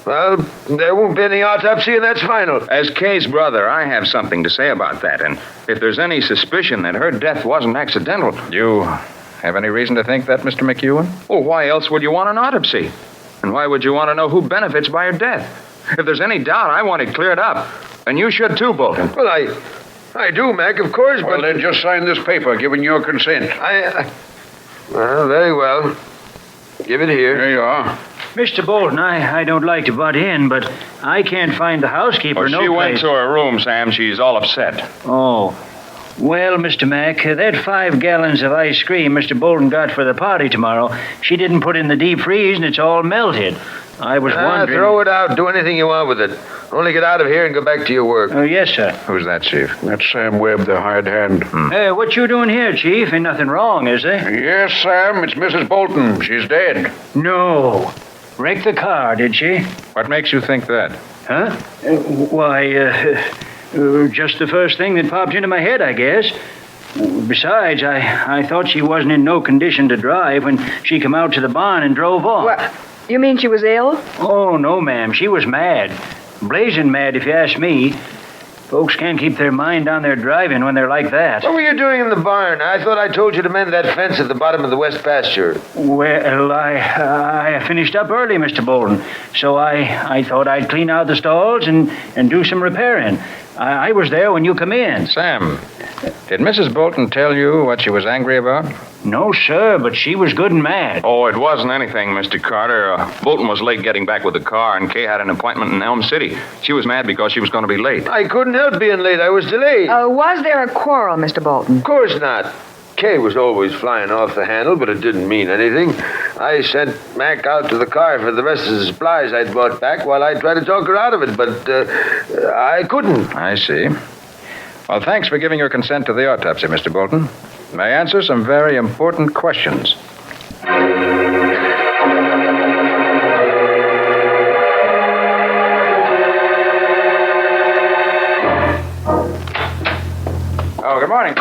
Well, there won't be any autopsy, and that's final. As Kay's brother, I have something to say about that. And if there's any suspicion that her death wasn't accidental... You have any reason to think that, Mr. McEwen? Well, why else would you want an autopsy? And why would you want to know who benefits by her death? If there's any doubt, I want it cleared up. And you should too, Bolton. Well, I do, Mac, of course, Well, but... then just sign this paper giving your consent. Well, very well. Give it here. There you are. Mr. Bolton, I don't like to butt in, but I can't find the housekeeper. She went to her room, Sam. She's all upset. Oh. Well, Mr. Mack, that 5 gallons of ice cream Mr. Bolton got for the party tomorrow, she didn't put in the deep freeze, and it's all melted. I was wondering... Throw it out. Do anything you want with it. Only get out of here and go back to your work. Oh, yes, sir. Who's that, Chief? That's Sam Webb, the hired hand. What you doing here, Chief? Ain't nothing wrong, is there? Yes, Sam, it's Mrs. Bolton. She's dead. No. Wrecked the car, did she? What makes you think that? Huh? Just the first thing that popped into my head, I guess. Besides, I thought she wasn't in no condition to drive when she come out to the barn and drove off. What? You mean she was ill? Oh, no, ma'am. She was mad. Blazing mad, if you ask me. Folks can't keep their mind on their driving when they're like that. What were you doing in the barn? I thought I told you to mend that fence at the bottom of the west pasture. Well, I finished up early, Mr. Bolton. So I thought I'd clean out the stalls and do some repairing. I was there when you come in. Sam, did Mrs. Bolton tell you what she was angry about? No, sir, but she was good and mad. Oh, it wasn't anything, Mr. Carter. Bolton was late getting back with the car, and Kay had an appointment in Elm City. She was mad because she was going to be late. I couldn't help being late. I was delayed. Was there a quarrel, Mr. Bolton? Of course not. Kay was always flying off the handle, but it didn't mean anything. I sent Mac out to the car for the rest of the supplies I'd brought back while I tried to talk her out of it, but I couldn't. I see. Well, thanks for giving your consent to the autopsy, Mr. Bolton. May I answer some very important questions? Oh, good morning.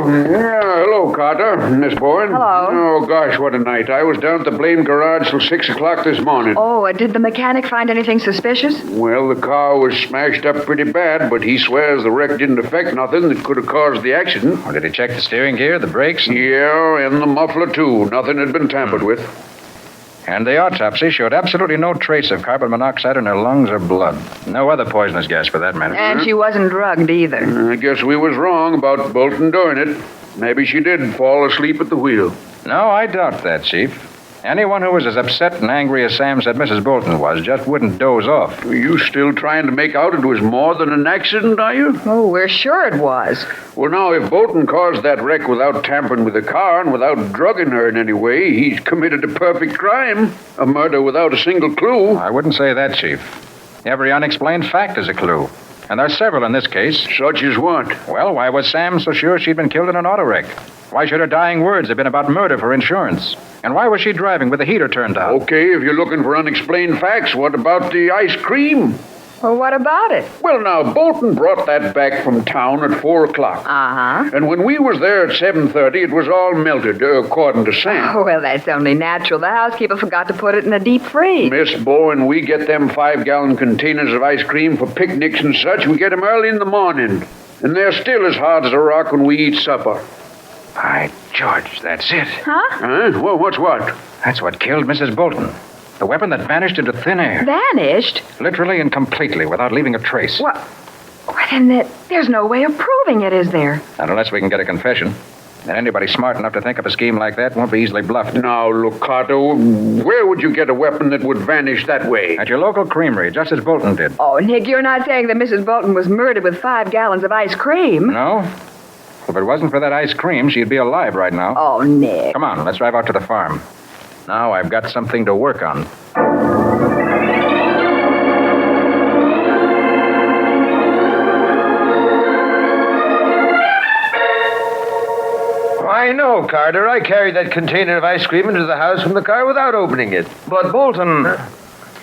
Hello, Carter. Miss Bowen. Hello. Oh, gosh, what a night. I was down at the blame garage till 6 o'clock this morning. Oh, did the mechanic find anything suspicious? Well, the car was smashed up pretty bad, but he swears the wreck didn't affect nothing that could have caused the accident. Oh, did he check the steering gear, the brakes? Yeah, and the muffler, too. Nothing had been tampered with. And the autopsy showed absolutely no trace of carbon monoxide in her lungs or blood. No other poisonous gas, for that matter. And she wasn't drugged either. I guess we was wrong about Bolton doing it. Maybe she did fall asleep at the wheel. No, I doubt that, Chief. Anyone who was as upset and angry as Sam said Mrs. Bolton was just wouldn't doze off. Are you still trying to make out it was more than an accident, are you? Oh, we're sure it was. Well, now, if Bolton caused that wreck without tampering with the car and without drugging her in any way, he's committed a perfect crime. A murder without a single clue. I wouldn't say that, Chief. Every unexplained fact is a clue. And there's several in this case. Such as what? Well, why was Sam so sure she'd been killed in an auto wreck? Why should her dying words have been about murder for insurance? And why was she driving with the heater turned out? Okay, if you're looking for unexplained facts, what about the ice cream? Well, what about it? Well, now, Bolton brought that back from town at 4 o'clock. Uh-huh. And when we was there at 7:30, it was all melted, according to Sam. Oh, well, that's only natural. The housekeeper forgot to put it in the deep freeze. Miss Bowen, we get them 5-gallon containers of ice cream for picnics and such. We get them early in the morning. And they're still as hard as a rock when we eat supper. By George, that's it. Huh? Well, what's what? That's what killed Mrs. Bolton. The weapon that vanished into thin air. Vanished? Literally and completely, without leaving a trace. What? Then there's no way of proving it, is there? Not unless we can get a confession. And anybody smart enough to think up a scheme like that won't be easily bluffed. Now, look, Carter, where would you get a weapon that would vanish that way? At your local creamery, just as Bolton did. Oh, Nick, you're not saying that Mrs. Bolton was murdered with 5 gallons of ice cream? No. If it wasn't for that ice cream, she'd be alive right now. Oh, Nick. Come on, let's drive out to the farm. Now I've got something to work on. I know, Carter. I carried that container of ice cream into the house from the car without opening it. But Bolton...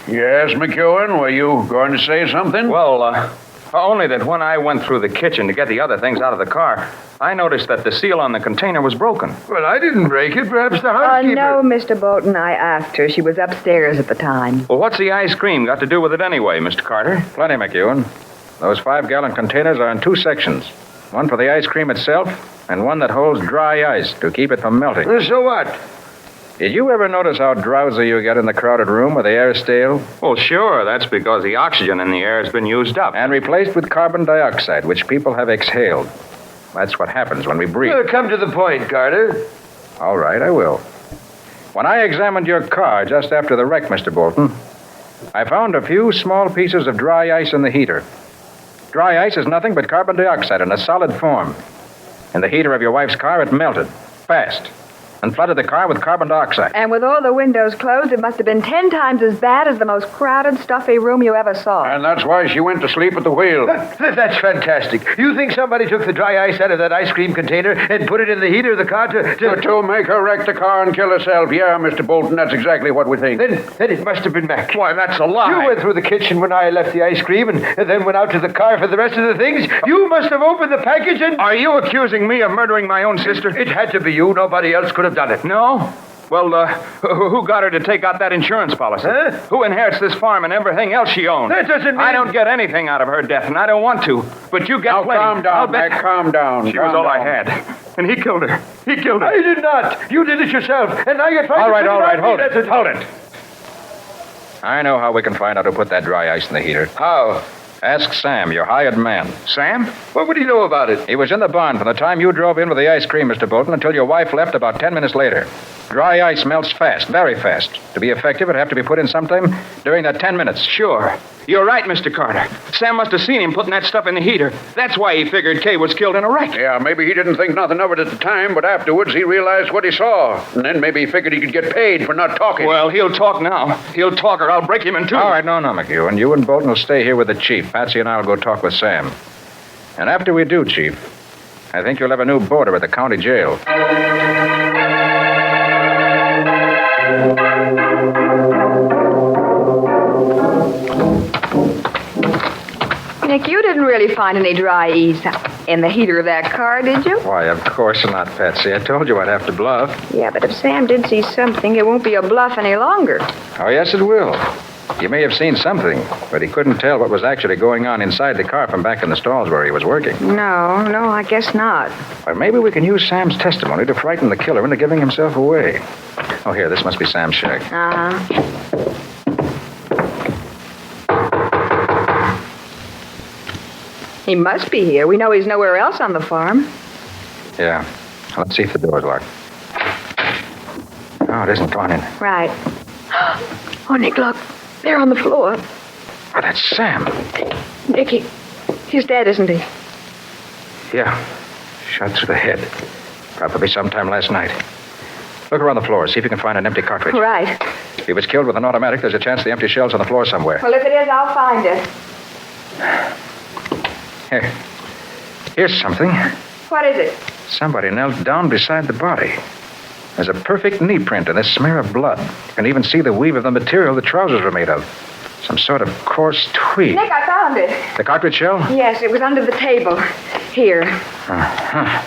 Yes, McEwen, were you going to say something? Well, only that when I went through the kitchen to get the other things out of the car, I noticed that the seal on the container was broken. Well, I didn't break it. Perhaps the housekeeper... No, Mr. Bolton, I asked her. She was upstairs at the time. Well, what's the ice cream got to do with it anyway, Mr. Carter? Plenty, McEwen. Those 5-gallon containers are in 2 sections. One for the ice cream itself, and one that holds dry ice to keep it from melting. So what? Did you ever notice how drowsy you get in the crowded room where the air's stale? Well, sure. That's because the oxygen in the air has been used up. And replaced with carbon dioxide, which people have exhaled. That's what happens when we breathe. Come to the point, Carter. All right, I will. When I examined your car just after the wreck, Mr. Bolton, I found a few small pieces of dry ice in the heater. Dry ice is nothing but carbon dioxide in a solid form. In the heater of your wife's car, it melted, fast, and flooded the car with carbon dioxide. And with all the windows closed, it must have been 10 times as bad as the most crowded, stuffy room you ever saw. And that's why she went to sleep at the wheel. That's fantastic. You think somebody took the dry ice out of that ice cream container and put it in the heater of the car to make her wreck the car and kill herself? Yeah, Mr. Bolton, that's exactly what we think. Then it must have been Mac. Why, that's a lie. You went through the kitchen when I left the ice cream and then went out to the car for the rest of the things. You must have opened the package and... Are you accusing me of murdering my own sister? It had to be you. Nobody else could have done it. No? Well, who got her to take out that insurance policy? Huh? Who inherits this farm and everything else she owns? That doesn't mean... I don't get anything out of her death, and I don't want to. But you get now, plenty. Calm down, Mac. Calm down. She was all I had. And he killed her. He killed her. I did not. You did it yourself. And now you're trying to... All right. Hold it. Hold it. I know how we can find out who put that dry ice in the heater. How? Ask Sam, your hired man. Sam? What would he know about it? He was in the barn from the time you drove in with the ice cream, Mr. Bolton, until your wife left about 10 minutes later. Dry ice melts fast, very fast. To be effective, it'd have to be put in sometime during that 10 minutes. Sure. You're right, Mr. Carter. Sam must have seen him putting that stuff in the heater. That's why he figured Kay was killed in a wreck. Yeah, maybe he didn't think nothing of it at the time, but afterwards he realized what he saw. And then maybe he figured he could get paid for not talking. Well, he'll talk now. He'll talk or I'll break him in two. All right, no, McEwen. You and Bolton will stay here with the chief. Patsy and I'll go talk with Sam. And after we do, Chief, I think you'll have a new boarder at the county jail. Nick, you didn't really find any dry ice in the heater of that car, did you? Why, of course not, Patsy. I told you I'd have to bluff. Yeah, but if Sam did see something, it won't be a bluff any longer. Oh, yes, it will. You may have seen something, but he couldn't tell what was actually going on inside the car from back in the stalls where he was working. No, I guess not. Or maybe we can use Sam's testimony to frighten the killer into giving himself away. Oh, here, this must be Sam's shack. Uh-huh. He must be here. We know he's nowhere else on the farm. Yeah. Let's see if the door's locked. Oh, it isn't gone in. Right. Oh, Nick, look. They're on the floor. Oh, that's Sam. Nicky, he's dead, isn't he? Yeah. Shot through the head. Probably sometime last night. Look around the floor. See if you can find an empty cartridge. Right. If he was killed with an automatic, there's a chance the empty shell's on the floor somewhere. Well, if it is, I'll find it. Here. Here's something. What is it? Somebody knelt down beside the body. There's a perfect knee print and this smear of blood. You can even see the weave of the material the trousers were made of. Some sort of coarse tweed. Nick, I found it. The cartridge shell? Yes, it was under the table. Here. Uh-huh.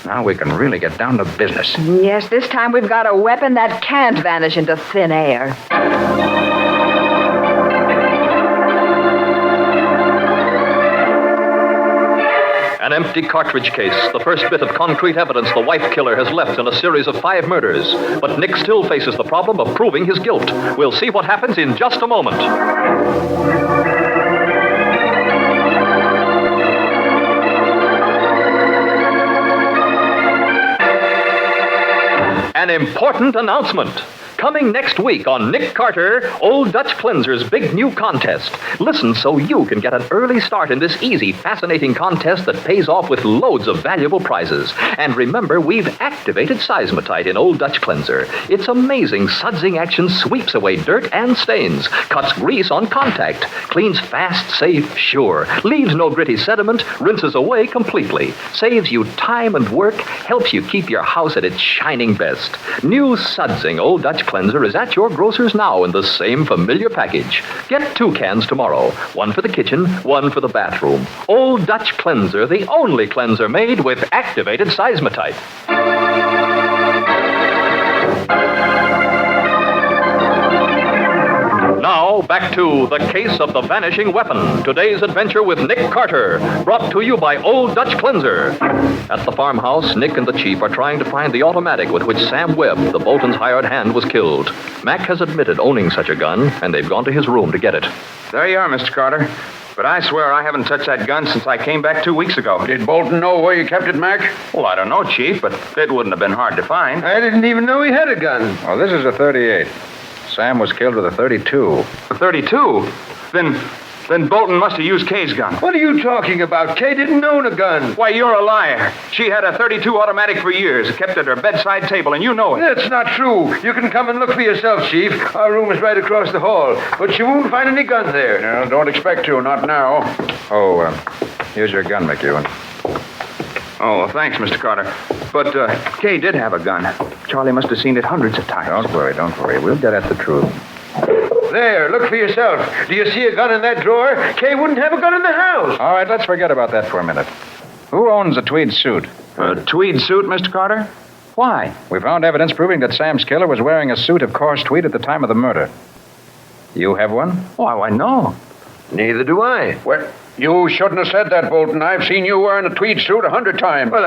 Now we can really get down to business. Yes, this time we've got a weapon that can't vanish into thin air. An empty cartridge case, the first bit of concrete evidence the wife killer has left in a series of 5 murders. But Nick still faces the problem of proving his guilt. We'll see what happens in just a moment. An important announcement. coming next week on Nick Carter, Old Dutch Cleanser's big new contest. Listen so you can get an early start in this easy, fascinating contest that pays off with loads of valuable prizes. And remember, we've activated Seismatite in Old Dutch Cleanser. Its amazing sudsing action sweeps away dirt and stains, cuts grease on contact, cleans fast, safe, sure, leaves no gritty sediment, rinses away completely, saves you time and work, helps you keep your house at its shining best. New sudsing Old Dutch Cleanser is at your grocer's now in the same familiar package. Get 2 cans tomorrow. One for the kitchen, one for the bathroom. Old Dutch Cleanser, the only cleanser made with activated Seismatite. Now, back to The Case of the Vanishing Weapon. Today's adventure with Nick Carter, brought to you by Old Dutch Cleanser. At the farmhouse, Nick and the chief are trying to find the automatic with which Sam Webb, the Bolton's hired hand, was killed. Mac has admitted owning such a gun, and they've gone to his room to get it. There you are, Mr. Carter. But I swear I haven't touched that gun since I came back 2 weeks ago. Did Bolton know where you kept it, Mac? Well, I don't know, Chief, but it wouldn't have been hard to find. I didn't even know he had a gun. Oh, this is a 38. Sam was killed with a 32. A 32? Then Bolton must have used Kay's gun. What are you talking about? Kay didn't own a gun. Why, you're a liar. She had a 32 automatic for years, kept at her bedside table, and you know it. That's not true. You can come and look for yourself, Chief. Our room is right across the hall. But you won't find any gun there. No, don't expect to, not now. Oh, here's your gun, McEwen. Oh, well, thanks, Mr. Carter. But Kay did have a gun. Charlie must have seen it hundreds of times. Don't worry. We'll get at the truth. There, look for yourself. Do you see a gun in that drawer? Kay wouldn't have a gun in the house. All right, let's forget about that for a minute. Who owns a tweed suit? A tweed suit, Mr. Carter? Why? We found evidence proving that Sam's killer was wearing a suit of coarse tweed at the time of the murder. You have one? Why, no. Neither do I. Well, you shouldn't have said that, Bolton. I've seen you wearing a tweed suit 100 times. Well,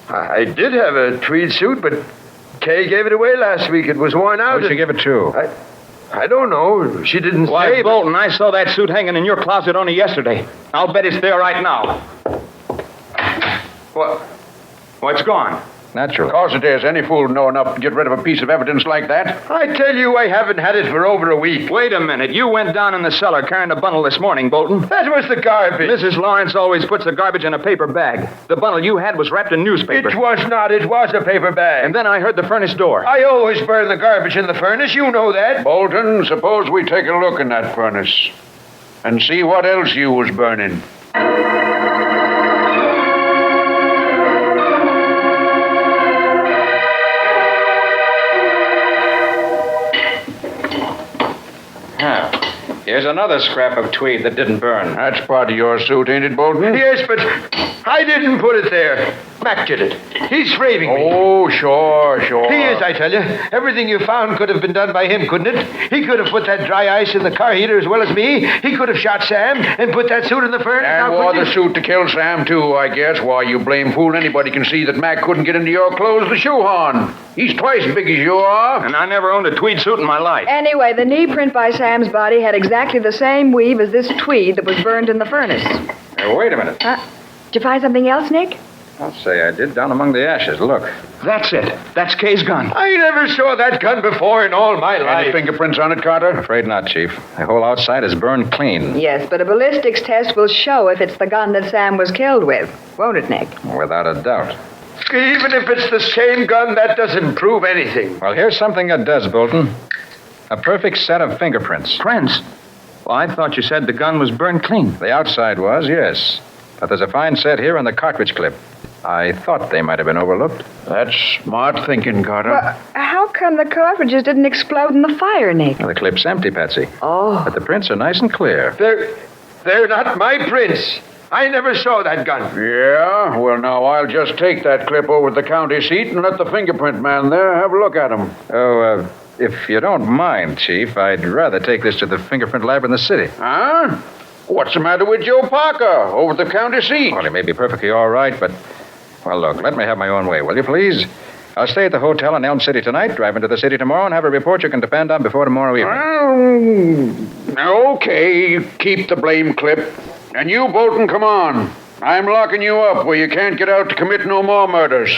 I did have a tweed suit, but Kay gave it away last week. It was worn out. Who'd she give it to? I don't know. She didn't Why, say. Bolton, I saw that suit hanging in your closet only yesterday. I'll bet it's there right now. What? Well, it's gone. Naturally. Of course it is. Any fool would know enough to get rid of a piece of evidence like that. I tell you, I haven't had it for over a week. Wait a minute. You went down in the cellar carrying a bundle this morning, Bolton. That was the garbage. Mrs. Lawrence always puts the garbage in a paper bag. The bundle you had was wrapped in newspaper. It was not. It was a paper bag. And then I heard the furnace door. I always burn the garbage in the furnace. You know that. Bolton, suppose we take a look in that furnace and see what else you was burning. Here's another scrap of tweed that didn't burn. That's part of your suit, ain't it, Bolton? Yes, but I didn't put it there. Mac did it. He's framing me. Oh, sure. He is, I tell you. Everything you found could have been done by him, couldn't it? He could have put that dry ice in the car heater as well as me. He could have shot Sam and put that suit in the furnace. And wore the suit to kill Sam, too, I guess. Why, you blame fool. Anybody can see that Mac couldn't get into your clothes with shoehorn. He's twice as big as you are. And I never owned a tweed suit in my life. Anyway, the knee print by Sam's body had exactly the same weave as this tweed that was burned in the furnace. Hey, wait a minute. Did you find something else, Nick? I'll say I did, down among the ashes. Look. That's it. That's Kay's gun. I never saw that gun before in all my life. Any fingerprints on it, Carter? Afraid not, Chief. The whole outside is burned clean. Yes, but a ballistics test will show if it's the gun that Sam was killed with. Won't it, Nick? Without a doubt. Even if it's the same gun, that doesn't prove anything. Well, here's something that does, Bolton. A perfect set of fingerprints. Prints? Well, I thought you said the gun was burned clean. The outside was, yes. But there's a fine set here on the cartridge clip. I thought they might have been overlooked. That's smart thinking, Carter. Well, how come the cartridges didn't explode in the fire, Nick? Well, the clip's empty, Patsy. Oh. But the prints are nice and clear. They're not my prints. I never saw that gun. Yeah? Well, now, I'll just take that clip over to the county seat and let the fingerprint man there have a look at him. Oh, if you don't mind, Chief, I'd rather take this to the fingerprint lab in the city. Huh? What's the matter with Joe Parker over at the county seat? Well, he may be perfectly all right, but... Well, look, let me have my own way, will you, please? I'll stay at the hotel in Elm City tonight, drive into the city tomorrow, and have a report you can depend on before tomorrow evening. Okay, keep the blame clip. And you, Bolton, come on. I'm locking you up where you can't get out to commit no more murders.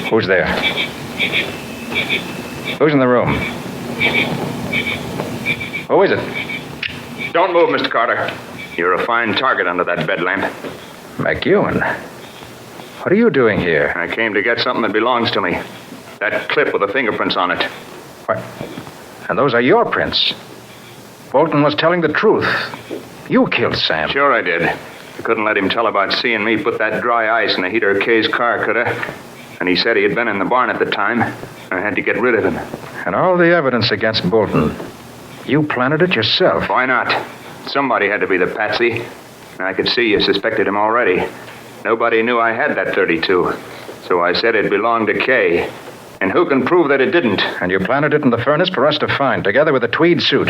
Who's there? Who's in the room? Who is it? Don't move, Mr. Carter. You're a fine target under that bed lamp. McEwen. What are you doing here? I came to get something that belongs to me. That clip with the fingerprints on it. What? And those are your prints. Bolton was telling the truth. You killed Sam. Sure I did. I couldn't let him tell about seeing me put that dry ice in the heater of Kay's car, could I? And he said he had been in the barn at the time. I had to get rid of him. And all the evidence against Bolton. You planted it yourself. Why not? Somebody had to be the patsy. And I could see you suspected him already. Nobody knew I had that 32. So I said it belonged to Kay. And who can prove that it didn't? And you planted it in the furnace for us to find, together with a tweed suit.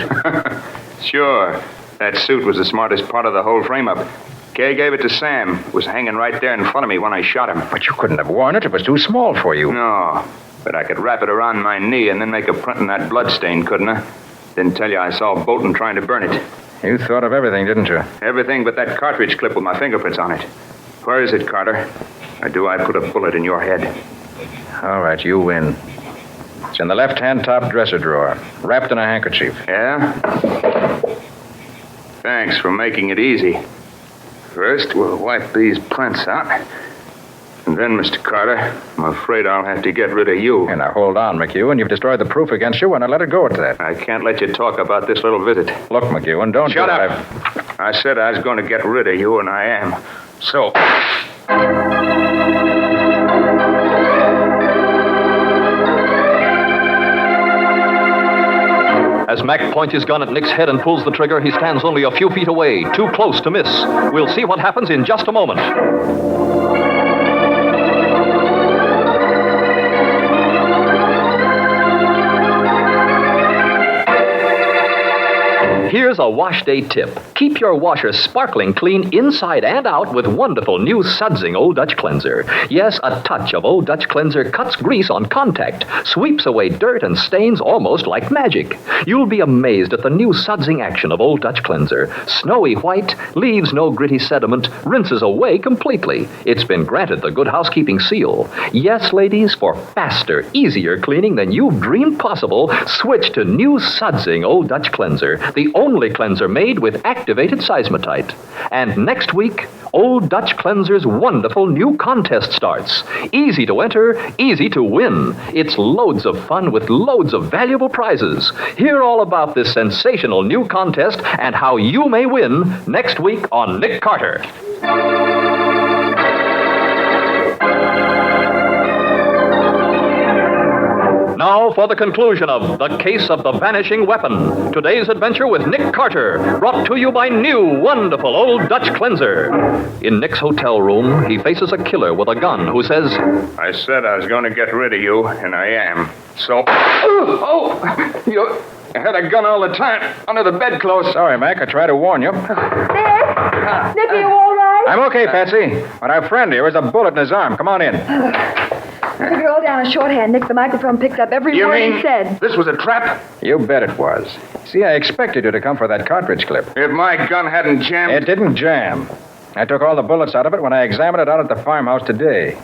Sure. That suit was the smartest part of the whole frame-up. Kay gave it to Sam. It was hanging right there in front of me when I shot him. But you couldn't have worn it. It was too small for you. No. But I could wrap it around my knee and then make a print in that blood stain, couldn't I? Didn't tell you I saw Bolton trying to burn it. You thought of everything, didn't you? Everything but that cartridge clip with my fingerprints on it. Where is it, Carter? Or do I put a bullet in your head? All right, you win. It's in the left-hand top dresser drawer, wrapped in a handkerchief. Yeah? Thanks for making it easy. First, we'll wipe these prints out. And then, Mr. Carter, I'm afraid I'll have to get rid of you. And now, hold on, McEwen. You've destroyed the proof against you, and I let it go at that. I can't let you talk about this little visit. Look, McEwen, don't... Shut up! I said I was going to get rid of you, and I am. So... As Mac points his gun at Nick's head and pulls the trigger, he stands only a few feet away, too close to miss. We'll see what happens in just a moment. Here's a wash day tip. Keep your washer sparkling clean inside and out with wonderful new sudsing Old Dutch Cleanser. Yes, a touch of Old Dutch Cleanser cuts grease on contact, sweeps away dirt and stains almost like magic. You'll be amazed at the new sudsing action of Old Dutch Cleanser. Snowy white, leaves no gritty sediment, rinses away completely. It's been granted the Good Housekeeping seal. Yes, ladies, for faster, easier cleaning than you've dreamed possible, switch to new sudsing Old Dutch Cleanser, the only cleanser made with activated seismotite. And next week, Old Dutch Cleanser's wonderful new contest starts. Easy to enter, easy to win. It's loads of fun with loads of valuable prizes. Hear all about this sensational new contest and how you may win next week on Nick Carter. Now for the conclusion of The Case of the Vanishing Weapon. Today's adventure with Nick Carter, brought to you by new, wonderful Old Dutch Cleanser. In Nick's hotel room, he faces a killer with a gun who says, I said I was going to get rid of you, and I am. So... You had a gun all the time, under the bedclothes. Sorry, Mac, I tried to warn you. Nick, are you all right? I'm okay, Patsy. But our friend here has a bullet in his arm. Come on in. The girl down in shorthand, Nick, the microphone picked up every word he said. This was a trap? You bet it was. See, I expected you to come for that cartridge clip. If my gun hadn't jammed... It didn't jam. I took all the bullets out of it when I examined it out at the farmhouse today.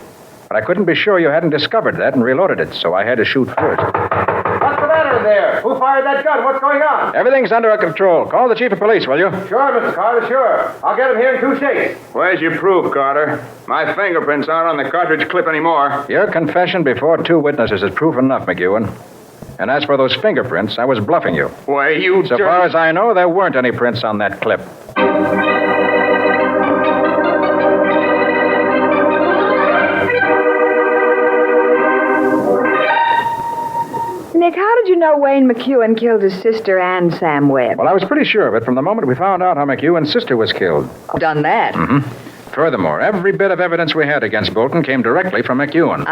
But I couldn't be sure you hadn't discovered that and reloaded it, so I had to shoot first. What's the matter there? Who fired that gun? What's going on? Everything's under control. Call the chief of police, will you? Sure, Mr. Carter, sure. I'll get him here in 2 shakes. Where's your proof, Carter? My fingerprints aren't on the cartridge clip anymore. Your confession before 2 witnesses is proof enough, McEwen. And as for those fingerprints, I was bluffing you. Why, you... So far as I know, there weren't any prints on that clip. Nick, how did you know Wayne McEwen killed his sister and Sam Webb? Well, I was pretty sure of it from the moment we found out how McEwen's sister was killed. Done that? Mm-hmm. Furthermore, every bit of evidence we had against Bolton came directly from McEwen.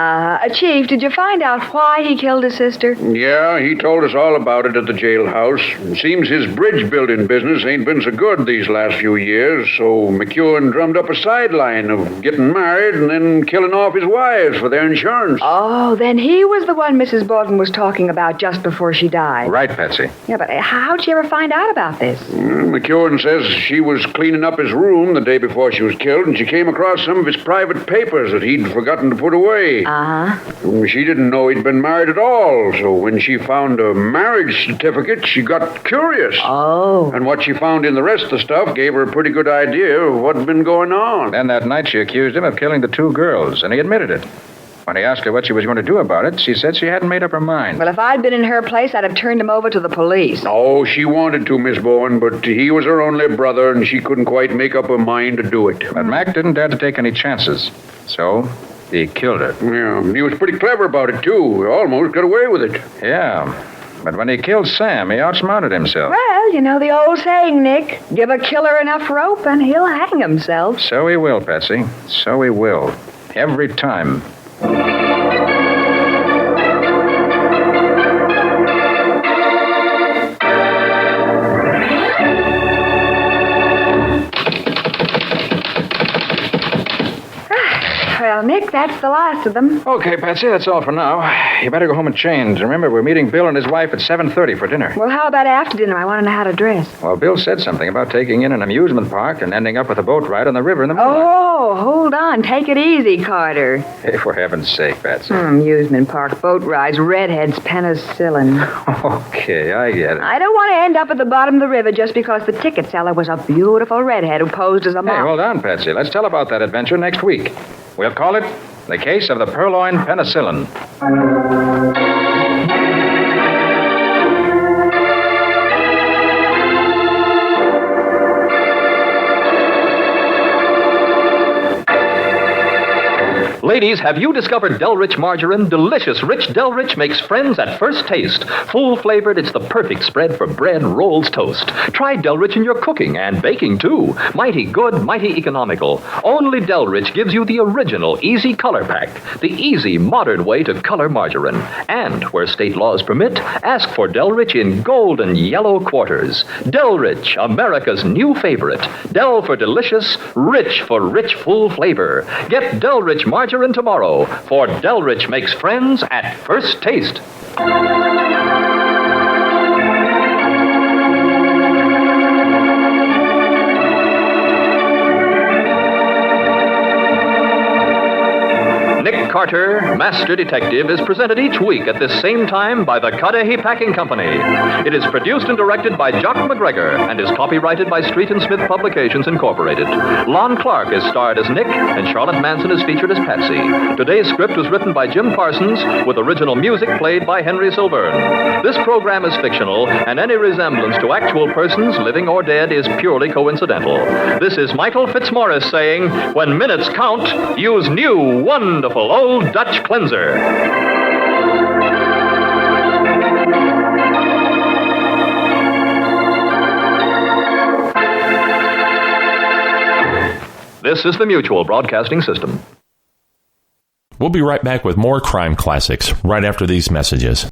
Chief, did you find out why he killed his sister? Yeah, he told us all about it at the jailhouse. It seems his bridge building business ain't been so good these last few years, so McEwen drummed up a sideline of getting married and then killing off his wives for their insurance. Oh, then he was the one Mrs. Bolton was talking about just before she died. Right, Patsy. Yeah, but how'd you ever find out about this? McEwen says she was cleaning up his room the day before she was killed, and she came across some of his private papers that he'd forgotten to put away. Uh-huh. She didn't know he'd been married at all, so when she found a marriage certificate, she got curious. Oh. And what she found in the rest of the stuff gave her a pretty good idea of what'd been going on. Then that night she accused him of killing the 2 girls, and he admitted it. When he asked her what she was going to do about it, she said she hadn't made up her mind. Well, if I'd been in her place, I'd have turned him over to the police. Oh, she wanted to, Miss Bowen, but he was her only brother, and she couldn't quite make up her mind to do it. But Mac didn't dare to take any chances, so he killed her. Yeah, he was pretty clever about it, too. He almost got away with it. Yeah, but when he killed Sam, he outsmarted himself. Well, you know the old saying, Nick. Give a killer enough rope and he'll hang himself. So he will, Patsy. So he will. Every time. Well, Nick, that's the last of them. Okay, Patsy, that's all for now. You better go home and change. Remember, we're meeting Bill and his wife at 7:30 for dinner. Well, how about after dinner? I want to know how to dress. Well, Bill said something about taking in an amusement park and ending up with a boat ride on the river in the moonlight. Oh, hold on. Take it easy, Carter. Hey, for heaven's sake, Patsy. Amusement park, boat rides, redheads, penicillin. Okay, I get it. I don't want to end up at the bottom of the river just because the ticket seller was a beautiful redhead who posed as a Hey, model. hold on, Patsy. Let's tell about that adventure next week. We'll call it The Case of the Purloined Penicillin. Ladies, have you discovered Delrich margarine? Delicious, rich Delrich makes friends at first taste. Full-flavored, it's the perfect spread for bread, rolls, toast. Try Delrich in your cooking and baking, too. Mighty good, mighty economical. Only Delrich gives you the original easy color pack, the easy, modern way to color margarine. And, where state laws permit, ask for Delrich in gold and yellow quarters. Delrich, America's new favorite. Del for delicious, rich for rich, full flavor. Get Delrich margarine tomorrow, for Delrich makes friends at first taste. Nick Carter, Master Detective, is presented each week at this same time by the Cudahy Packing Company. It is produced and directed by Jock McGregor and is copyrighted by Street and Smith Publications, Incorporated. Lon Clark is starred as Nick, and Charlotte Manson is featured as Patsy. Today's script was written by Jim Parsons, with original music played by Henry Silverne. This program is fictional, and any resemblance to actual persons, living or dead, is purely coincidental. This is Michael Fitzmaurice saying, when minutes count, use new, wonderful old Dutch cleanser. This is the Mutual Broadcasting System. We'll be right back with more crime classics right after these messages.